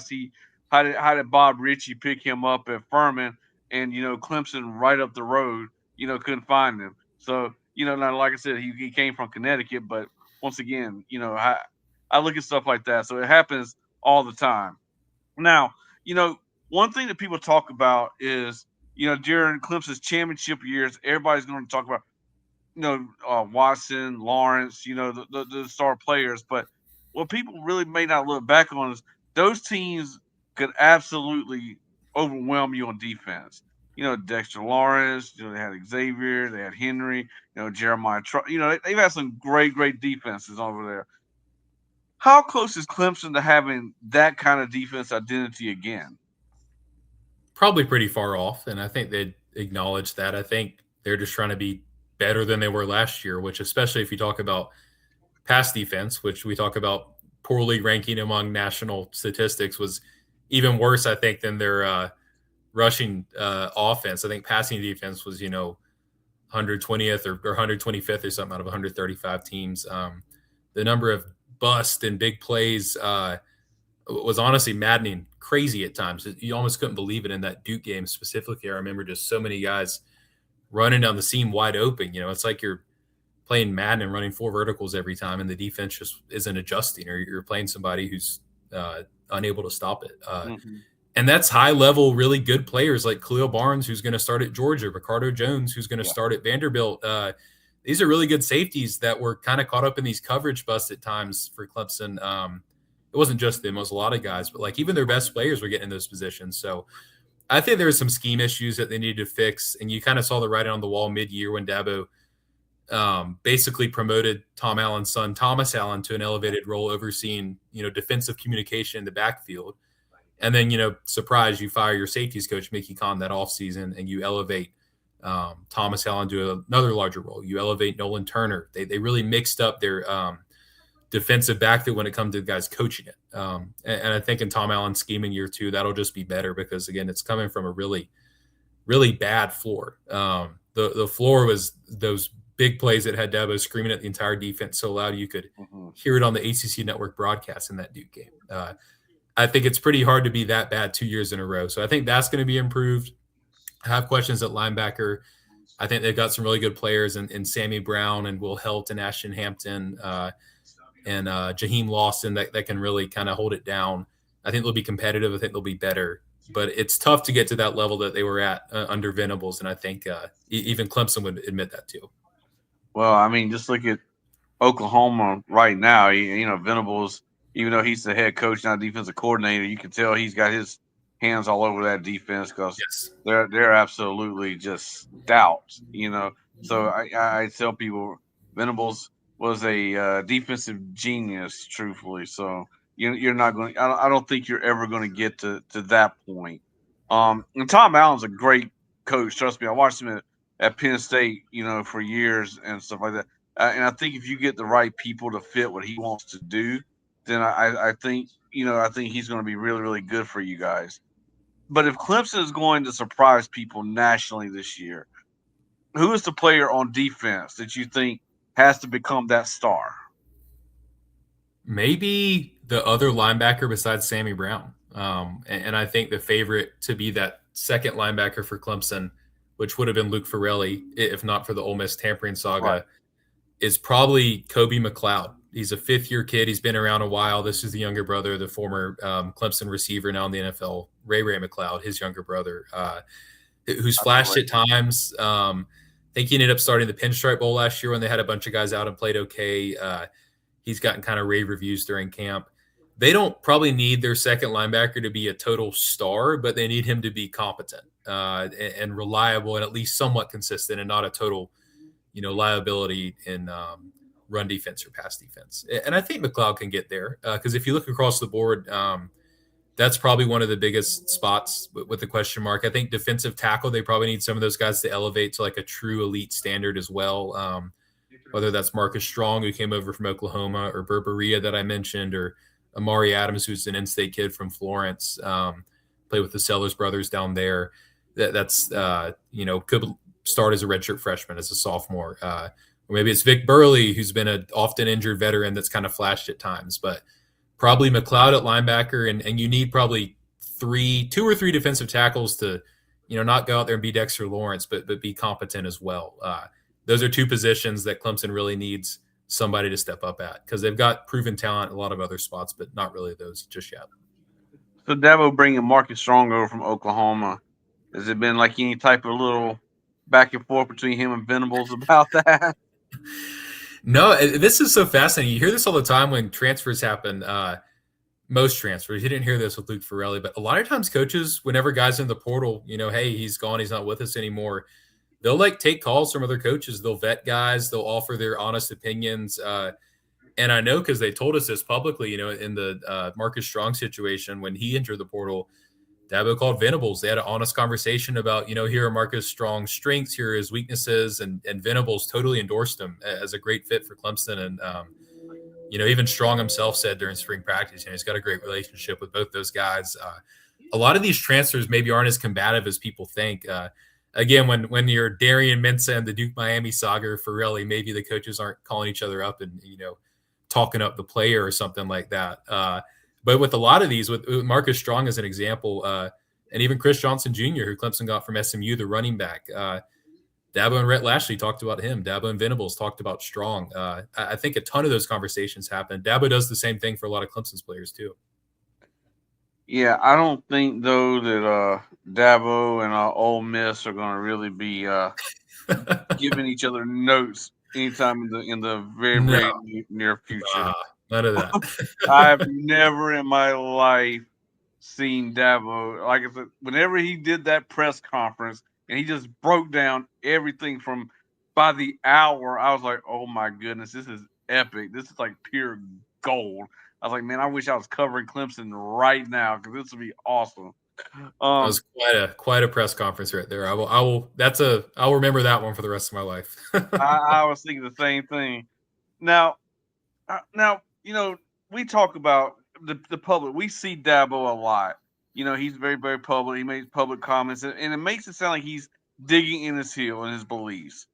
did Bob Ritchie pick him up at Furman and Clemson right up the road? Couldn't find him. So now, like I said, he came from Connecticut, but once again, I look at stuff like that. So it happens all the time. Now, one thing that people talk about is, during Clemson's championship years, everybody's going to talk about, Watson, Lawrence, the star players. But what people really may not look back on is those teams could absolutely overwhelm you on defense. Dexter Lawrence, they had Xavier, they had Henry, Jeremiah, they've had some great defenses over there. How close is Clemson to having that kind of defense identity again? Probably pretty far off, and I think they'd acknowledge that. I think they're just trying to be better than they were last year, which, especially if you talk about pass defense, which we talk about poorly ranking among national statistics, was even worse, I think, than their rushing offense. I think passing defense was, 120th or 125th or something out of 135 teams. The number of bust and big plays was honestly maddening, crazy at times. You almost couldn't believe it in that Duke game specifically. I remember just so many guys running down the seam wide open. It's like you're playing Madden and running 4 verticals every time, and the defense just isn't adjusting, or you're playing somebody who's unable to stop it. And that's high-level, really good players like Khalil Barnes, who's going to start at Georgia, Ricardo Jones, who's going to start at Vanderbilt. These are really good safeties that were kind of caught up in these coverage busts at times for Clemson. It wasn't just them; it was a lot of guys, but even their best players were getting in those positions. So I think there were some scheme issues that they needed to fix, and you kind of saw the writing on the wall mid-year when Dabo basically promoted Tom Allen's son, Thomas Allen, to an elevated role overseeing, defensive communication in the backfield. And then, surprise, you fire your safeties coach, Mickey Conn, that offseason, and you elevate Thomas Allen to another larger role. You elevate Nolan Turner. They really mixed up their defensive backfield when it comes to the guys coaching it. And I think in Tom Allen's scheme in year 2, that'll just be better because, again, it's coming from a really, really bad floor. The floor was those big plays that had Dabo screaming at the entire defense so loud you could hear it on the ACC network broadcast in that Duke game. I think it's pretty hard to be that bad 2 years in a row. So I think that's going to be improved. I have questions at linebacker. I think they've got some really good players in Sammy Brown and Will Helt and Ashton Hampton and Jaheim Lawson that can really kind of hold it down. I think they'll be competitive. I think they'll be better. But it's tough to get to that level that they were at under Venables, and I think even Clemson would admit that too. Well, I mean, just look at Oklahoma right now. Venables, even though he's the head coach, not defensive coordinator, you can tell he's got his hands all over that defense because they're absolutely just stout. So I tell people Venables was a defensive genius, truthfully. So you're not going. I don't think you're ever going to get to that point. And Tom Allen's a great coach. Trust me, I watched him at Penn State, for years and stuff like that. And I think if you get the right people to fit what he wants to do, then I think he's going to be really, really good for you guys. But if Clemson is going to surprise people nationally this year, who is the player on defense that you think has to become that star? Maybe the other linebacker besides Sammy Brown. And I think the favorite to be that second linebacker for Clemson, which would have been Luke Farrelly, if not for the Ole Miss tampering saga, is probably Kobe McLeod. He's a 5th-year kid. He's been around a while. This is the younger brother, the former Clemson receiver now in the NFL, Ray McLeod, his younger brother, who's flashed at times. I think he ended up starting the Pinstripe Bowl last year when they had a bunch of guys out and played okay. He's gotten kind of rave reviews during camp. They don't probably need their second linebacker to be a total star, but they need him to be competent and reliable and at least somewhat consistent and not a total, liability in run defense or pass defense. And I think McLeod can get there because if you look across the board, that's probably one of the biggest spots with the question mark. I think defensive tackle, they probably need some of those guys to elevate to like a true elite standard as well. Whether that's Marcus Strong, who came over from Oklahoma, or Berberia that I mentioned, or Amari Adams, who's an in-state kid from Florence, played with the Sellers brothers down there. That's could start as a redshirt freshman, as a sophomore. Or maybe it's Vic Burley, who's been an often injured veteran that's kind of flashed at times. But probably McLeod at linebacker, and you need probably 2 or 3 defensive tackles to, not go out there and be Dexter Lawrence, but be competent as well. Those are 2 positions that Clemson really needs somebody to step up at because they've got proven talent in a lot of other spots, but not really those just yet. So Dabo bringing Marcus Strong over from Oklahoma, has it been like any type of little back and forth between him and Venables about that? No, this is so fascinating. You hear this all the time when transfers happen. Most transfers. You didn't hear this with Luke Farrelly, but a lot of times coaches, whenever guys in the portal, hey, he's gone, he's not with us anymore, they'll take calls from other coaches. They'll vet guys. They'll offer their honest opinions. And And I know because they told us this publicly, in the Marcus Strong situation when he entered the portal, Dabo called Venables. They had an honest conversation about, here are Marcus Strong's strengths, here are his weaknesses, and Venables totally endorsed him as a great fit for Clemson. And, even Strong himself said during spring practice, he's got a great relationship with both those guys. A lot of these transfers maybe aren't as combative as people think. Again, when you're Darian Mensah and the Duke Miami saga, Farrelly, maybe the coaches aren't calling each other up and, talking up the player or something like that. But with a lot of these, with Marcus Strong as an example, and even Chris Johnson Jr., who Clemson got from SMU, the running back, Dabo and Rhett Lashley talked about him. Dabo and Venables talked about Strong. I think a ton of those conversations happen. Dabo does the same thing for a lot of Clemson's players too. Yeah, I don't think though that Dabo and Ole Miss are going to really be giving each other notes anytime in the very very near future. None of that. I've never in my life seen Dabo, like I said, whenever he did that press conference and he just broke down everything from by the hour, I was like, oh my goodness, this is epic. This is like pure gold. I was like, man, I wish I was covering Clemson right now because this would be awesome. That was quite a press conference right there. I'll remember that one for the rest of my life. I was thinking the same thing. Now, we talk about the public. We see Dabo a lot. He's very, very public. He makes public comments, and it makes it sound like he's digging in his heel and his beliefs.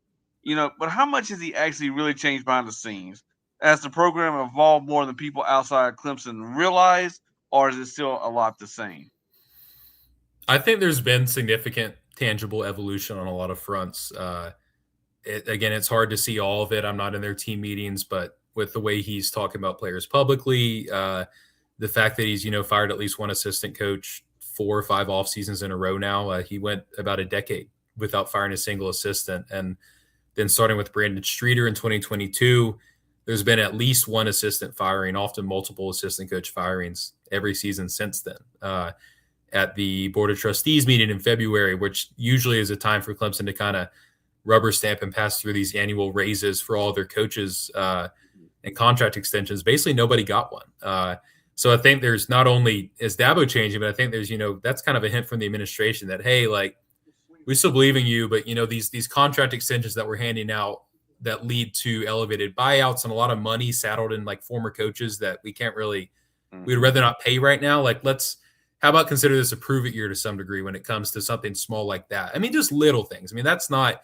But how much has he actually really changed behind the scenes? Has the program evolved more than people outside Clemson realize, or is it still a lot the same? I think there's been significant tangible evolution on a lot of fronts. Again, it's hard to see all of it. I'm not in their team meetings, but with the way he's talking about players publicly, the fact that he's, fired at least one assistant coach 4 or 5 off seasons in a row now. He went about a decade without firing a single assistant. And then starting with Brandon Streeter in 2022, there's been at least one assistant firing, often multiple assistant coach firings every season since then. At the Board of Trustees meeting in February, which usually is a time for Clemson to kind of rubber stamp and pass through these annual raises for all their coaches and contract extensions. Basically, nobody got one. So I think there's not only is Dabo changing, but I think there's, that's kind of a hint from the administration that, hey, like, we still believe in you, but, these contract extensions that we're handing out that lead to elevated buyouts and a lot of money saddled in like former coaches that we can't really, we'd rather not pay right now. Like, how about consider this a prove it year to some degree when it comes to something small like that? I mean, just little things. I mean, that's not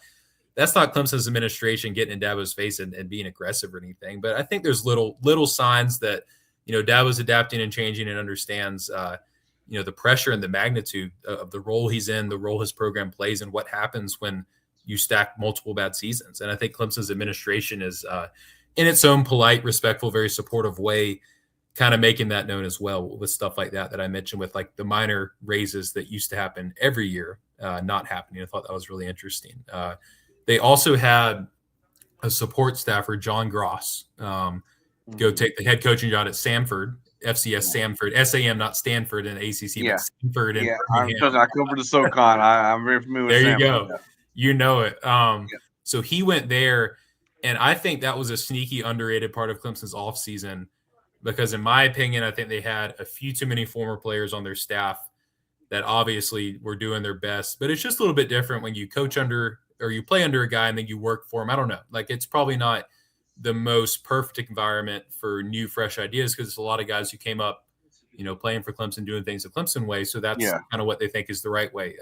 Clemson's administration getting in Dabo's face and being aggressive or anything. But I think there's little signs that, Dabo's adapting and changing and understands, the pressure and the magnitude of the role he's in, the role his program plays, and what happens when you stack multiple bad seasons. And I think Clemson's administration is, in its own polite, respectful, very supportive way, kind of making that known as well with stuff like that I mentioned with like the minor raises that used to happen every year, not happening. I thought that was really interesting. They also had a support staffer, John Gross, go take the head coaching job at Samford, FCS Samford, SAM, not Stanford and ACC, but Samford. Yeah, I covered the SoCon. I'm very familiar with There Samford. you go. You know it. So he went there, and I think that was a sneaky, underrated part of Clemson's offseason because, in my opinion, I think they had a few too many former players on their staff that obviously were doing their best. But it's just a little bit different when you coach under or you play under a guy and then you work for him. I don't know. Like, it's probably not the most perfect environment for new, fresh ideas because it's a lot of guys who came up, playing for Clemson, doing things the Clemson way. So that's kind of what they think is the right way.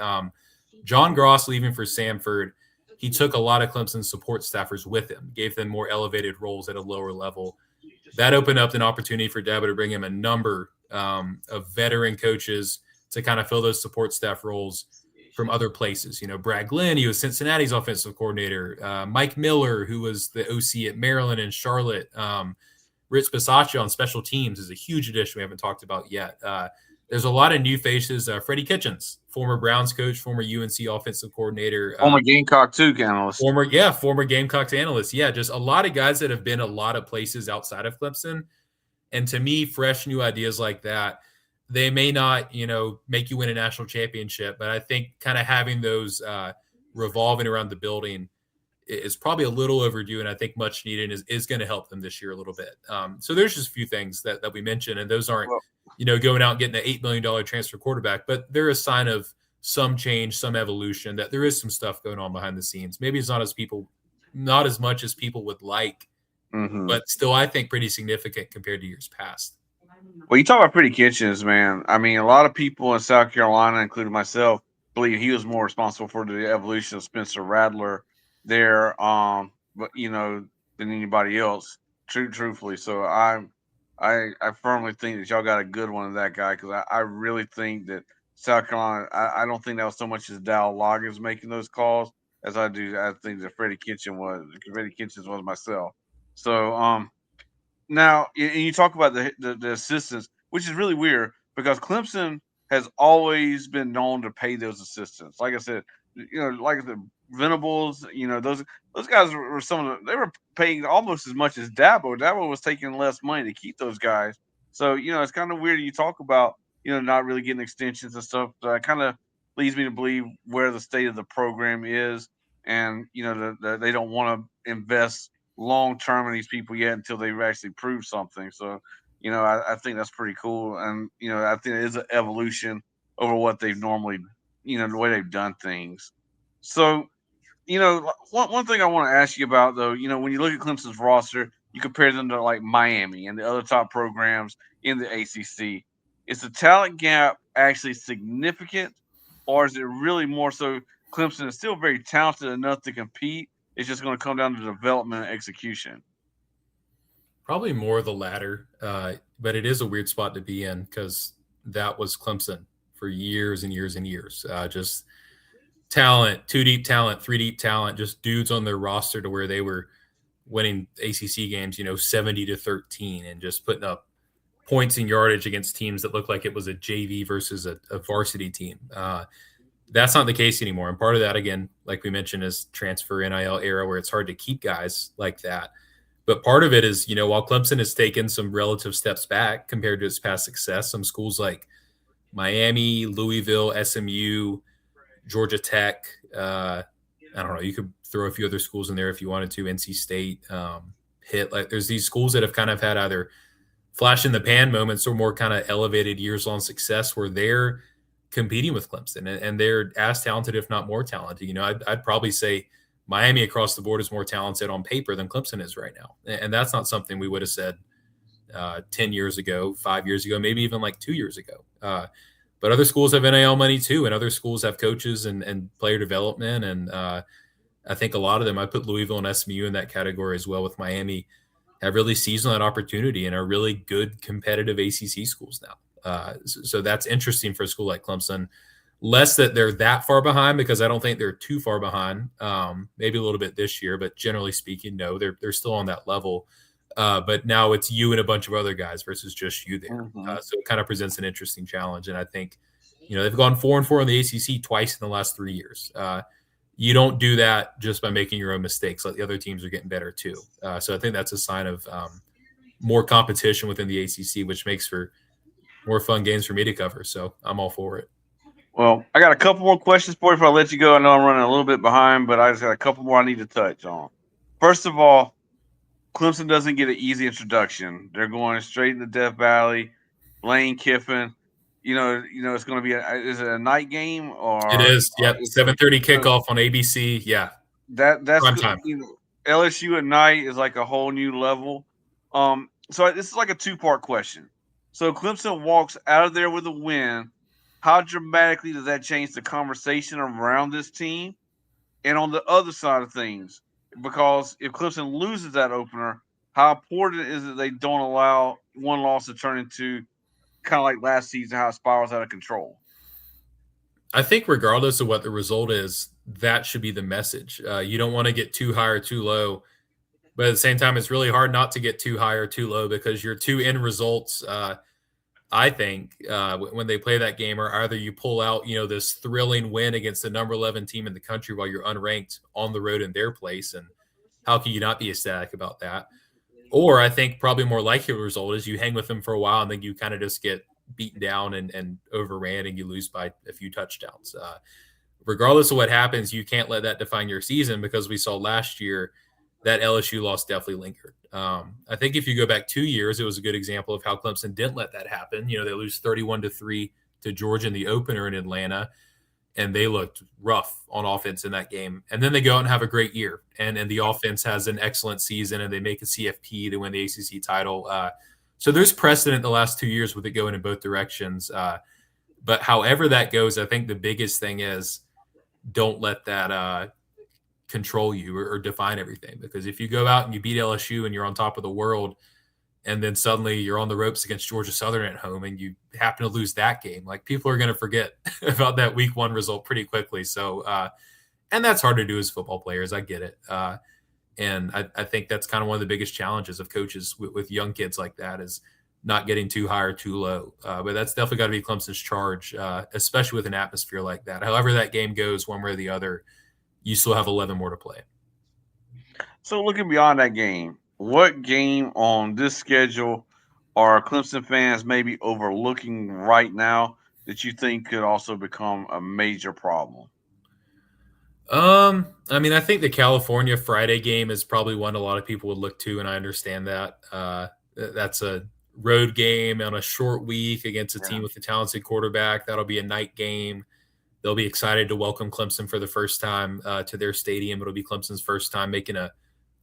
John Gross leaving for Samford, he took a lot of Clemson support staffers with him, gave them more elevated roles at a lower level. That opened up an opportunity for Dabo to bring him a number of veteran coaches to kind of fill those support staff roles from other places. Brad Glenn, he was Cincinnati's offensive coordinator. Mike Miller, who was the OC at Maryland and Charlotte. Rich Bisaccia on special teams is a huge addition we haven't talked about yet. There's a lot of new faces. Freddie Kitchens, former Browns coach, former UNC offensive coordinator. Former Gamecock analyst. Former Gamecocks analyst. Yeah, just a lot of guys that have been a lot of places outside of Clemson. And to me, fresh new ideas like that, they may not, make you win a national championship, but I think kind of having those revolving around the building is probably a little overdue, and I think much needed, and is going to help them this year a little bit. So there's just a few things that we mentioned, and those aren't, going out and getting an $8 million transfer quarterback, but they're a sign of some change, some evolution, that there is some stuff going on behind the scenes. Maybe it's not as much as people would like, but still, I think pretty significant compared to years past. Well, you talk about Pretty Kitchens, man. I mean, a lot of people in South Carolina, including myself, believe he was more responsible for the evolution of Spencer Rattler there, but than anybody else. Truthfully, so I firmly think that y'all got a good one of that guy, because I really think that South Carolina. I don't think that was so much as Dow Loggins making those calls as I think that Freddie Kitchens was myself. So now, and you talk about the assistants, which is really weird because Clemson has always been known to pay those assistants. Like I said, Venables, those guys were they were paying almost as much as Dabo. Dabo was taking less money to keep those guys. So, it's kind of weird. You talk about, not really getting extensions and stuff. That kind of leads me to believe where the state of the program is. And, they don't want to invest long term in these people yet until they've actually proved something. So, I think that's pretty cool. And, I think it is an evolution over what they've normally, the way they've done things. So, one thing I want to ask you about, though, when you look at Clemson's roster, you compare them to like Miami and the other top programs in the ACC. Is the talent gap actually significant, or is it really more so Clemson is still very talented enough to compete? It's just going to come down to development and execution. Probably more the latter, but it is a weird spot to be in because that was Clemson for years and years and years. Just talent, 2 deep talent, 3 deep talent, just dudes on their roster to where they were winning ACC games, 70-13 and just putting up points and yardage against teams that looked like it was a JV versus a varsity team. That's not the case anymore. And part of that, again, like we mentioned, is transfer NIL era where it's hard to keep guys like that. But part of it is, while Clemson has taken some relative steps back compared to its past success, some schools like Miami, Louisville, SMU, Georgia Tech, I don't know, you could throw a few other schools in there if you wanted to, NC State, there's these schools that have kind of had either flash in the pan moments or more kind of elevated years-long success where they're competing with Clemson and they're as talented, if not more talented. I'd probably say Miami across the board is more talented on paper than Clemson is right now. And that's not something we would have said 10 years ago, 5 years ago, maybe even like 2 years ago. But other schools have NIL money too, and other schools have coaches and player development. And I think a lot of them, I put Louisville and SMU in that category as well, with Miami, have really seized on that opportunity and are really good competitive ACC schools now. So that's interesting for a school like Clemson. Less that they're that far behind, because I don't think they're too far behind. Maybe a little bit this year, but generally speaking, no, they're still on that level. But now it's you and a bunch of other guys versus just you there. So it kind of presents an interesting challenge. And I think, they've gone 4-4 in the ACC twice in the last 3 years. You don't do that just by making your own mistakes. Like the other teams are getting better too. So I think that's a sign of more competition within the ACC, which makes for more fun games for me to cover. So I'm all for it. Well, I got a couple more questions for you before I let you go. I know I'm running a little bit behind, but I just got a couple more I need to touch on. First of all, Clemson doesn't get an easy introduction. They're going straight into Death Valley. Lane Kiffin. It's going to be is it a night game or? It is. Yep. 7:30 kickoff on ABC. Yeah. That's prime time. LSU at night is like a whole new level. So this is like a 2-part question. So Clemson walks out of there with a win. How dramatically does that change the conversation around this team? And on the other side of things, because if Clemson loses that opener, how important is it they don't allow one loss to turn into kind of like last season, how it spirals out of control? I think regardless of what the result is, that should be the message. You don't want to get too high or too low. But at the same time, it's really hard not to get too high or too low, because your two end results, I think, when they play that game, are either you pull out, this thrilling win against the number 11 team in the country while you're unranked on the road in their place. And how can you not be ecstatic about that? Or I think probably more likely result is you hang with them for a while and then you kind of just get beaten down and overran and you lose by a few touchdowns. regardless of what happens, you can't let that define your season, because we saw last year that LSU loss definitely lingered. I think if you go back 2 years, it was a good example of how Clemson didn't let that happen. They lose 31-3 to Georgia in the opener in Atlanta, and they looked rough on offense in that game. And then they go out and have a great year, and the offense has an excellent season, and they make a CFP to win the ACC title. So there's precedent the last 2 years with it going in both directions. But however that goes, I think the biggest thing is don't let that control you or define everything. Because if you go out and you beat LSU and you're on top of the world, and then suddenly you're on the ropes against Georgia Southern at home and you happen to lose that game, like, people are going to forget about that week 1 result pretty quickly. So, and that's hard to do as football players. I get it. And I think that's kind of one of the biggest challenges of coaches with young kids like that, is not getting too high or too low. But that's definitely got to be Clemson's charge, especially with an atmosphere like that. However that game goes, one way or the other, you still have 11 more to play. So looking beyond that game, what game on this schedule are Clemson fans maybe overlooking right now that you think could also become a major problem? I mean, I think the California Friday game is probably one a lot of people would look to, and I understand that. That's a road game on a short week against a team with a talented quarterback. That'll be a night game. They'll be excited to welcome Clemson for the first time to their stadium. It'll be Clemson's first time making a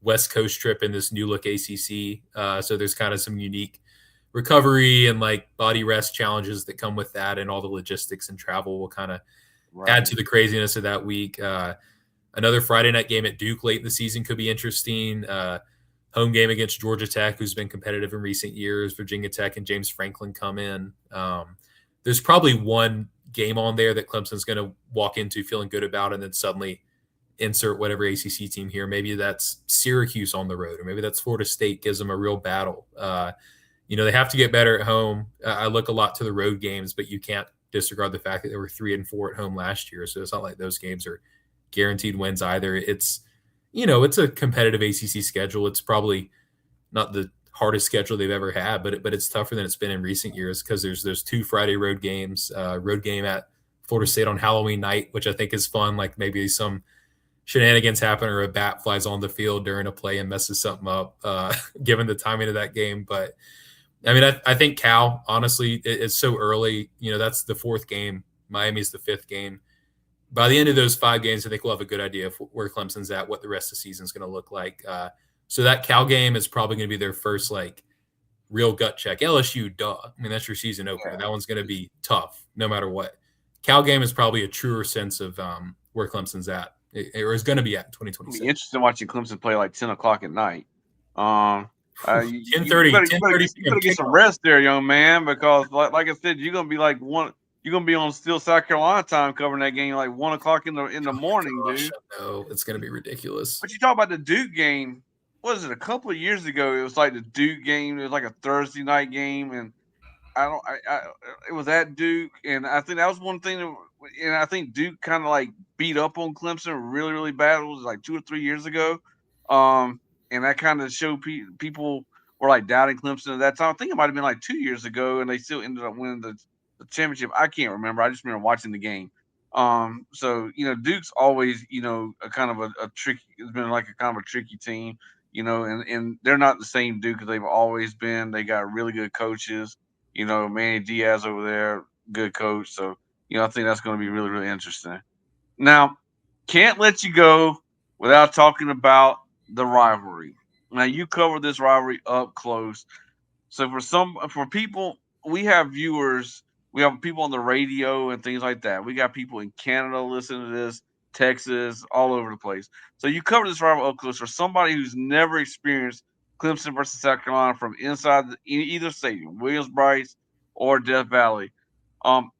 West Coast trip in this new look ACC. So there's kind of some unique recovery and like body rest challenges that come with that, and all the logistics and travel will kind of add to the craziness of that week. Another Friday night game at Duke late in the season could be interesting. Home game against Georgia Tech, who's been competitive in recent years. Virginia Tech and James Franklin come in. There's probably one game on there that Clemson's going to walk into feeling good about, and then suddenly insert whatever ACC team here. Maybe that's Syracuse on the road, or maybe that's Florida State, gives them a real battle. They have to get better at home. I look a lot to the road games, but you can't disregard the fact that they were 3-4 at home last year. So it's not like those games are guaranteed wins either. It's a competitive ACC schedule. It's probably not the hardest schedule they've ever had, but it's tougher than it's been in recent years, because there's 2 Friday road games, road game at Florida State on Halloween night, which I think is fun. Like, maybe some shenanigans happen or a bat flies on the field during a play and messes something up, given the timing of that game. But I mean, I think Cal, honestly, it's so early. That's the 4th game. Miami's the 5th game. By the end of those 5 games, I think we'll have a good idea of where Clemson's at, what the rest of the season is going to look like. So that Cal game is probably going to be their first, real gut check. LSU, duh. I mean, that's your season opener. Yeah. That one's going to be tough no matter what. Cal game is probably a truer sense of where Clemson's at, or is going to be at in 2026. It'll be interesting watching Clemson play 10 o'clock at night. 10:30. You better get some rest there, young man, because like I said, you're gonna be you're gonna be on still South Carolina time covering that game 1 o'clock in the morning, dude. No, it's gonna be ridiculous. But you talk about the Duke game. What was it? A couple of years ago, it was the Duke game. It was like a Thursday night game, and it was at Duke, and I think that was one thing. And I think Duke kind of beat up on Clemson really, really bad. It was 2 or 3 years ago. And that kind of showed people were doubting Clemson at that time. I think it might have been 2 years ago, and they still ended up winning the championship. I can't remember. I just remember watching the game. So Duke's always a kind of a tricky. It's been a kind of a tricky team. And they're not the same Duke as they've always been. They got really good coaches. Manny Diaz over there, good coach. So I think that's going to be really, really interesting. Now, can't let you go without talking about the rivalry. Now, you cover this rivalry up close. So for people, we have viewers, we have people on the radio and things like that. We got people in Canada listening to this, Texas, all over the place. So you cover this rivalry up close. For somebody who's never experienced Clemson versus South Carolina from inside either stadium, Williams-Brice or Death Valley,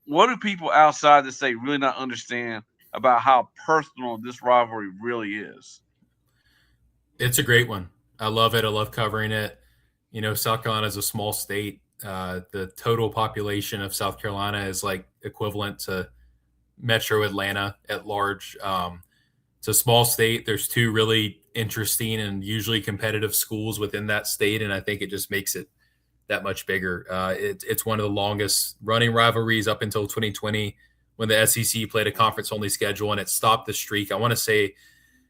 what do people outside the state really not understand about how personal this rivalry really is? It's a great one. I love it. I love covering it. South Carolina is a small state. The total population of South Carolina is equivalent to Metro Atlanta at large. It's a small state. There's 2 really interesting and usually competitive schools within that state, and I think it just makes it that much bigger. It's one of the longest running rivalries up until 2020 when the SEC played a conference-only schedule and it stopped the streak. I want to say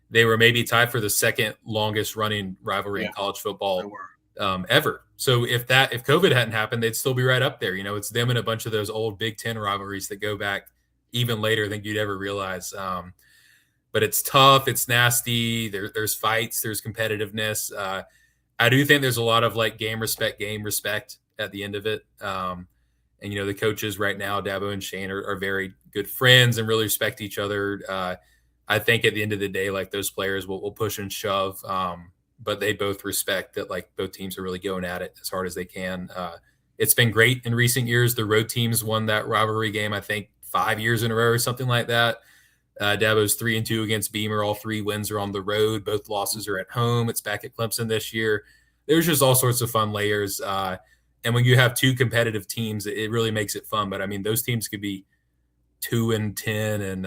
they were maybe tied for the second longest running rivalry in college football ever. So if COVID hadn't happened, they'd still be right up there. It's them and a bunch of those old Big Ten rivalries that go back even later than you'd ever realize. But it's tough. It's nasty. There's fights. There's competitiveness. I do think there's a lot of like game respect at the end of it. And, the coaches right now, Dabo and Shane, are very good friends and really respect each other. I think at the end of the day, like those players will push and shove, but they both respect that like both teams are really going at it as hard as they can. It's been great in recent years. The road teams won that rivalry game, I think 5 years in a row or something like that. Dabo's 3-2 against Beamer. All 3 wins are on the road. Both losses are at home. It's back at Clemson this year. There's just all sorts of fun layers. And when you have 2 competitive teams, it really makes it fun. But I mean, those teams could be 2-10 and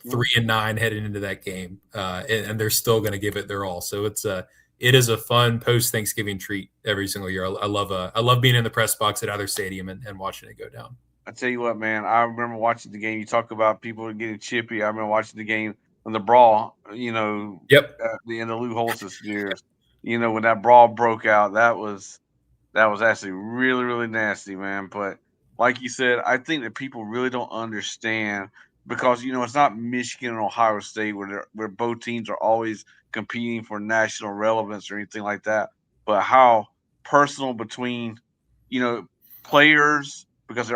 3-9 heading into that game, and they're still going to give it their all. So it is a fun post-Thanksgiving treat every single year. I love being in the press box at either stadium and watching it go down. I tell you what, man, I remember watching the game. You talk about people getting chippy. I remember watching the game when the brawl, Yep. At the end of Lou Holtz's years, when that brawl broke out, that was actually really, really nasty, man. But like you said, I think that people really don't understand because, it's not Michigan and Ohio State where both teams are always competing for national relevance or anything like that, but how personal between, players, because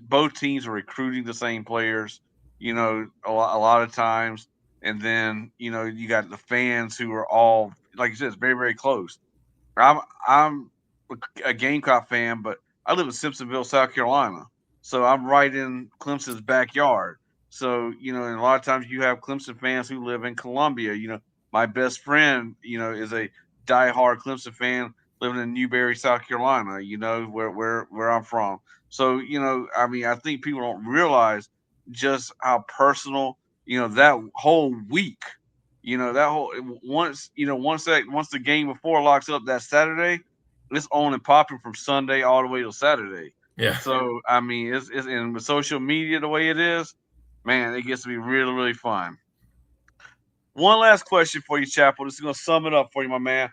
both teams are recruiting the same players, a lot of times. And then, you got the fans who are all, like you said, it's very, very close. I'm a Gamecock fan, but I live in Simpsonville, South Carolina. So I'm right in Clemson's backyard. So, and a lot of times you have Clemson fans who live in Columbia. My best friend, is a diehard Clemson fan living in Newberry, South Carolina, where I'm from. So, I think people don't realize just how personal, that whole week, that whole once the game before locks up that Saturday, it's on and popping from Sunday all the way to Saturday. Yeah. So, it's in with social media the way it is, man, it gets to be really, really fun. One last question for you, Chappell. This is going to sum it up for you, my man.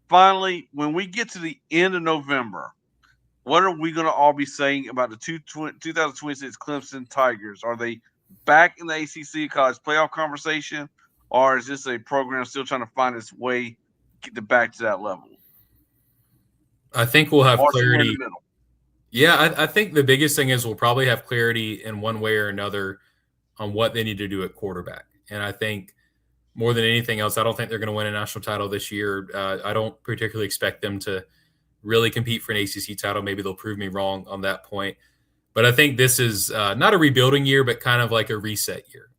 Finally, when we get to the end of November, what are we going to all be saying about the 2026 Clemson Tigers? Are they back in the ACC college playoff conversation, or is this a program still trying to find its way back to that level? I think we'll have clarity. Yeah, I think the biggest thing is we'll probably have clarity in one way or another on what they need to do at quarterback. And I think more than anything else, I don't think they're going to win a national title this year. I don't particularly expect them to really compete for an ACC title. Maybe they'll prove me wrong on that point. But I think this is not a rebuilding year, but kind of like a reset year.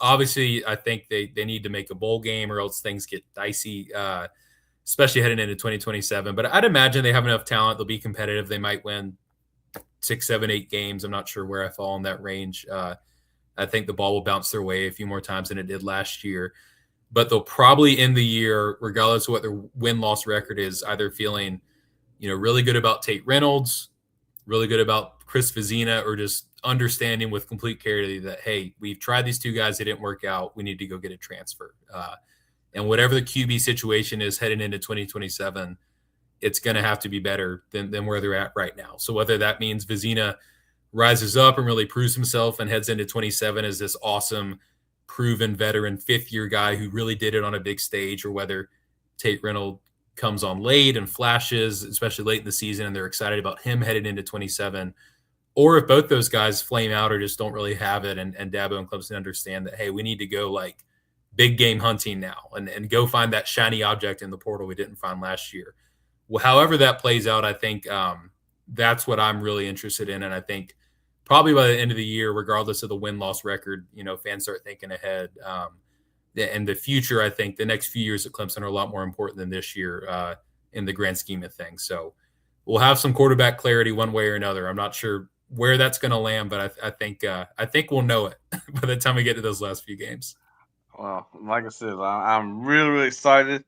Obviously, I think they need to make a bowl game or else things get dicey, especially heading into 2027. But I'd imagine they have enough talent. They'll be competitive. They might win 6, 7, 8 games. I'm not sure where I fall in that range. I think the ball will bounce their way a few more times than it did last year. But they'll probably end the year, regardless of what their win-loss record is, either feeling really good about Tate Reynolds, really good about Chris Vizina, or just understanding with complete clarity that, hey, we've tried these 2 guys, they didn't work out, we need to go get a transfer. And whatever the QB situation is heading into 2027, it's going to have to be better than where they're at right now. So whether that means Vizina rises up and really proves himself and heads into 27 as this awesome, proven veteran 5th-year guy who really did it on a big stage, or whether Tate Reynolds comes on late and flashes, especially late in the season, and they're excited about him headed into 27, or if both those guys flame out or just don't really have it, and Dabo and Clemson understand that, hey, we need to go like big game hunting now and go find that shiny object in the portal we didn't find last year. Well, however that plays out, I think that's what I'm really interested in, and I think probably by the end of the year, regardless of the win-loss record, fans start thinking ahead. And the future, I think the next few years at Clemson are a lot more important than this year in the grand scheme of things. So we'll have some quarterback clarity one way or another. I'm not sure where that's going to land, but I think we'll know it by the time we get to those last few games. Well, like I said, I'm really, really excited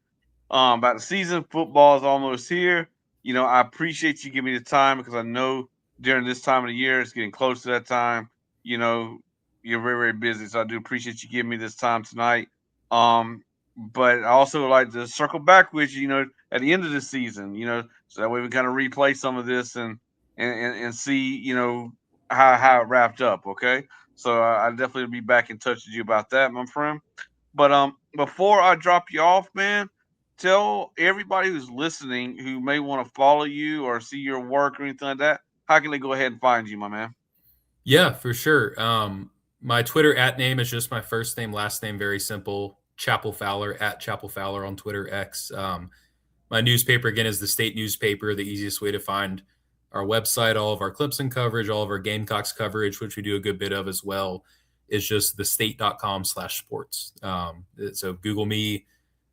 about the season. Football is almost here. I appreciate you giving me the time because I know during this time of the year, it's getting close to that time. you know, you're very, very busy. So I do appreciate you giving me this time tonight. But I also would like to circle back with you, at the end of the season, so that way we kind of replay some of this and see, how it wrapped up. Okay. So I definitely will be back in touch with you about that, my friend. But before I drop you off, man, tell everybody who's listening who may want to follow you or see your work or anything like that, how can they go ahead and find you, my man? Yeah, for sure. My Twitter @name is just my first name, last name, very simple. Chapel Fowler @Chapel Fowler on Twitter X. My newspaper again is the state newspaper. The easiest way to find our website, all of our Clemson coverage, all of our Gamecocks coverage, which we do a good bit of as well, is just thestate.com/sports. So Google me,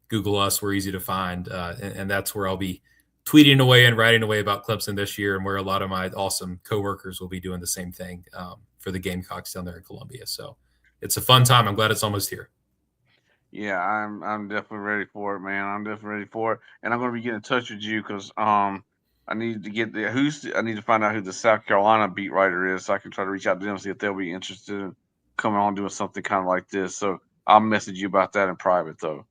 Google us. We're easy to find, and that's where I'll be tweeting away and writing away about Clemson this year, and where a lot of my awesome coworkers will be doing the same thing for the Gamecocks down there in Columbia. So it's a fun time. I'm glad it's almost here. Yeah, I'm definitely ready for it, man. I'm definitely ready for it, and I'm gonna be getting in touch with you because I need to get I need to find out who the South Carolina beat writer is, so I can try to reach out to them, see if they'll be interested in coming on doing something kind of like this. So I'll message you about that in private, though.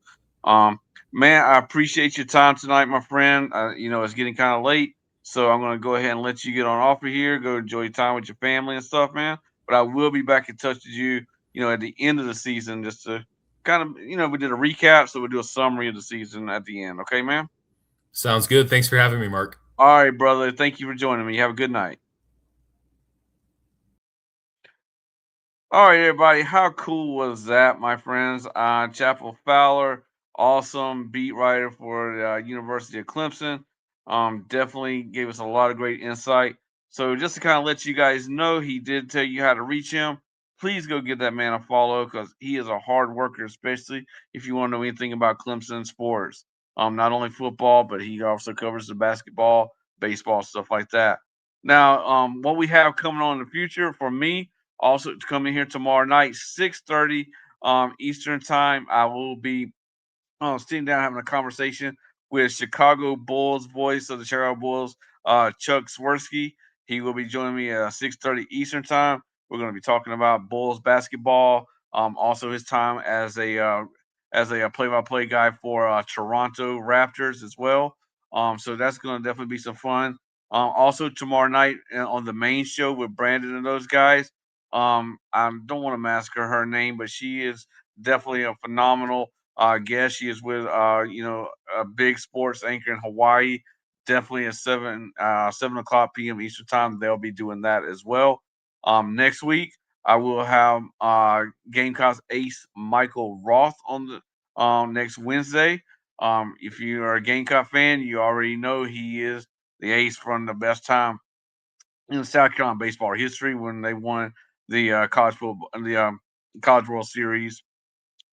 Man, I appreciate your time tonight, my friend. It's getting kind of late, so I'm gonna go ahead and let you get on off of here. Go enjoy your time with your family and stuff, man. But I will be back in touch with you, at the end of the season, just to kind of, we did a recap, so we'll do a summary of the season at the end. Okay, man? Sounds good. Thanks for having me, Mark. All right, brother. Thank you for joining me. Have a good night. All right, everybody. How cool was that, my friends? Chapel Fowler, awesome beat writer for the University of Clemson. Definitely gave us a lot of great insight. So just to kind of let you guys know, he did tell you how to reach him. Please go give that man a follow because he is a hard worker, especially if you want to know anything about Clemson sports. Not only football, but he also covers the basketball, baseball, stuff like that. Now, what we have coming on in the future for me, also coming here tomorrow night, 6:30 Eastern time, I will be sitting down having a conversation with Chicago Bulls voice of the Chicago Bulls, Chuck Swirsky. He will be joining me at 6:30 Eastern time. We're going to be talking about Bulls basketball. Also his time as a play-by-play guy for Toronto Raptors as well. So that's going to definitely be some fun. Also tomorrow night on the main show with Brandon and those guys. I don't want to massacre her name, but she is definitely a phenomenal guest. She is with a big sports anchor in Hawaii. Definitely at 7 o'clock p.m. Eastern time. They'll be doing that as well. Next week I will have Gamecocks ace Michael Roth on the next Wednesday. If you are a Gamecock fan, you already know he is the ace from the best time in South Carolina baseball history when they won the College World Series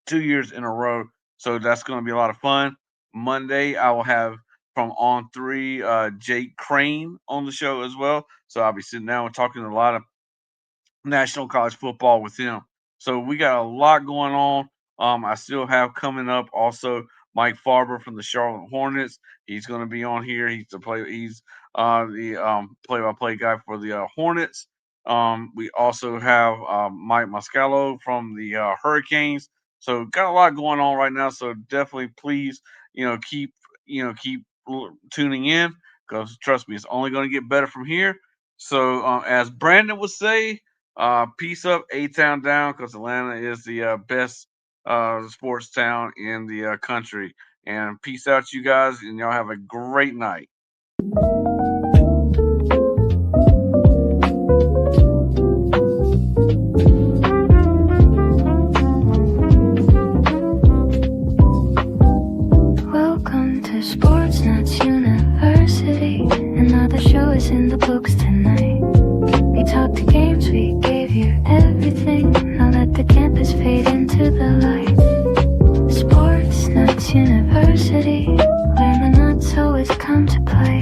2 years in a row. So that's going to be a lot of fun. Monday, I will have from On Three Jake Crane on the show as well. So I'll be sitting down and talking a lot of national college football with him. So we got a lot going on. I still have coming up also Mike Farber from the Charlotte Hornets. He's going to be on here. He's the play-by-play guy for the Hornets. We also have Mike Mascalo from the Hurricanes. So got a lot going on right now. So definitely, please, keep tuning in because trust me, it's only going to get better from here. So as Brandon would say, peace up, A-Town down, because Atlanta is the best sports town in the country. And peace out, you guys, and y'all have a great night. Welcome to Sports Nuts University. Another show is in the books tonight. We talked the games, we gave you everything. Now let the campus fade into the light. Sports Nuts University, where the nuts always come to play.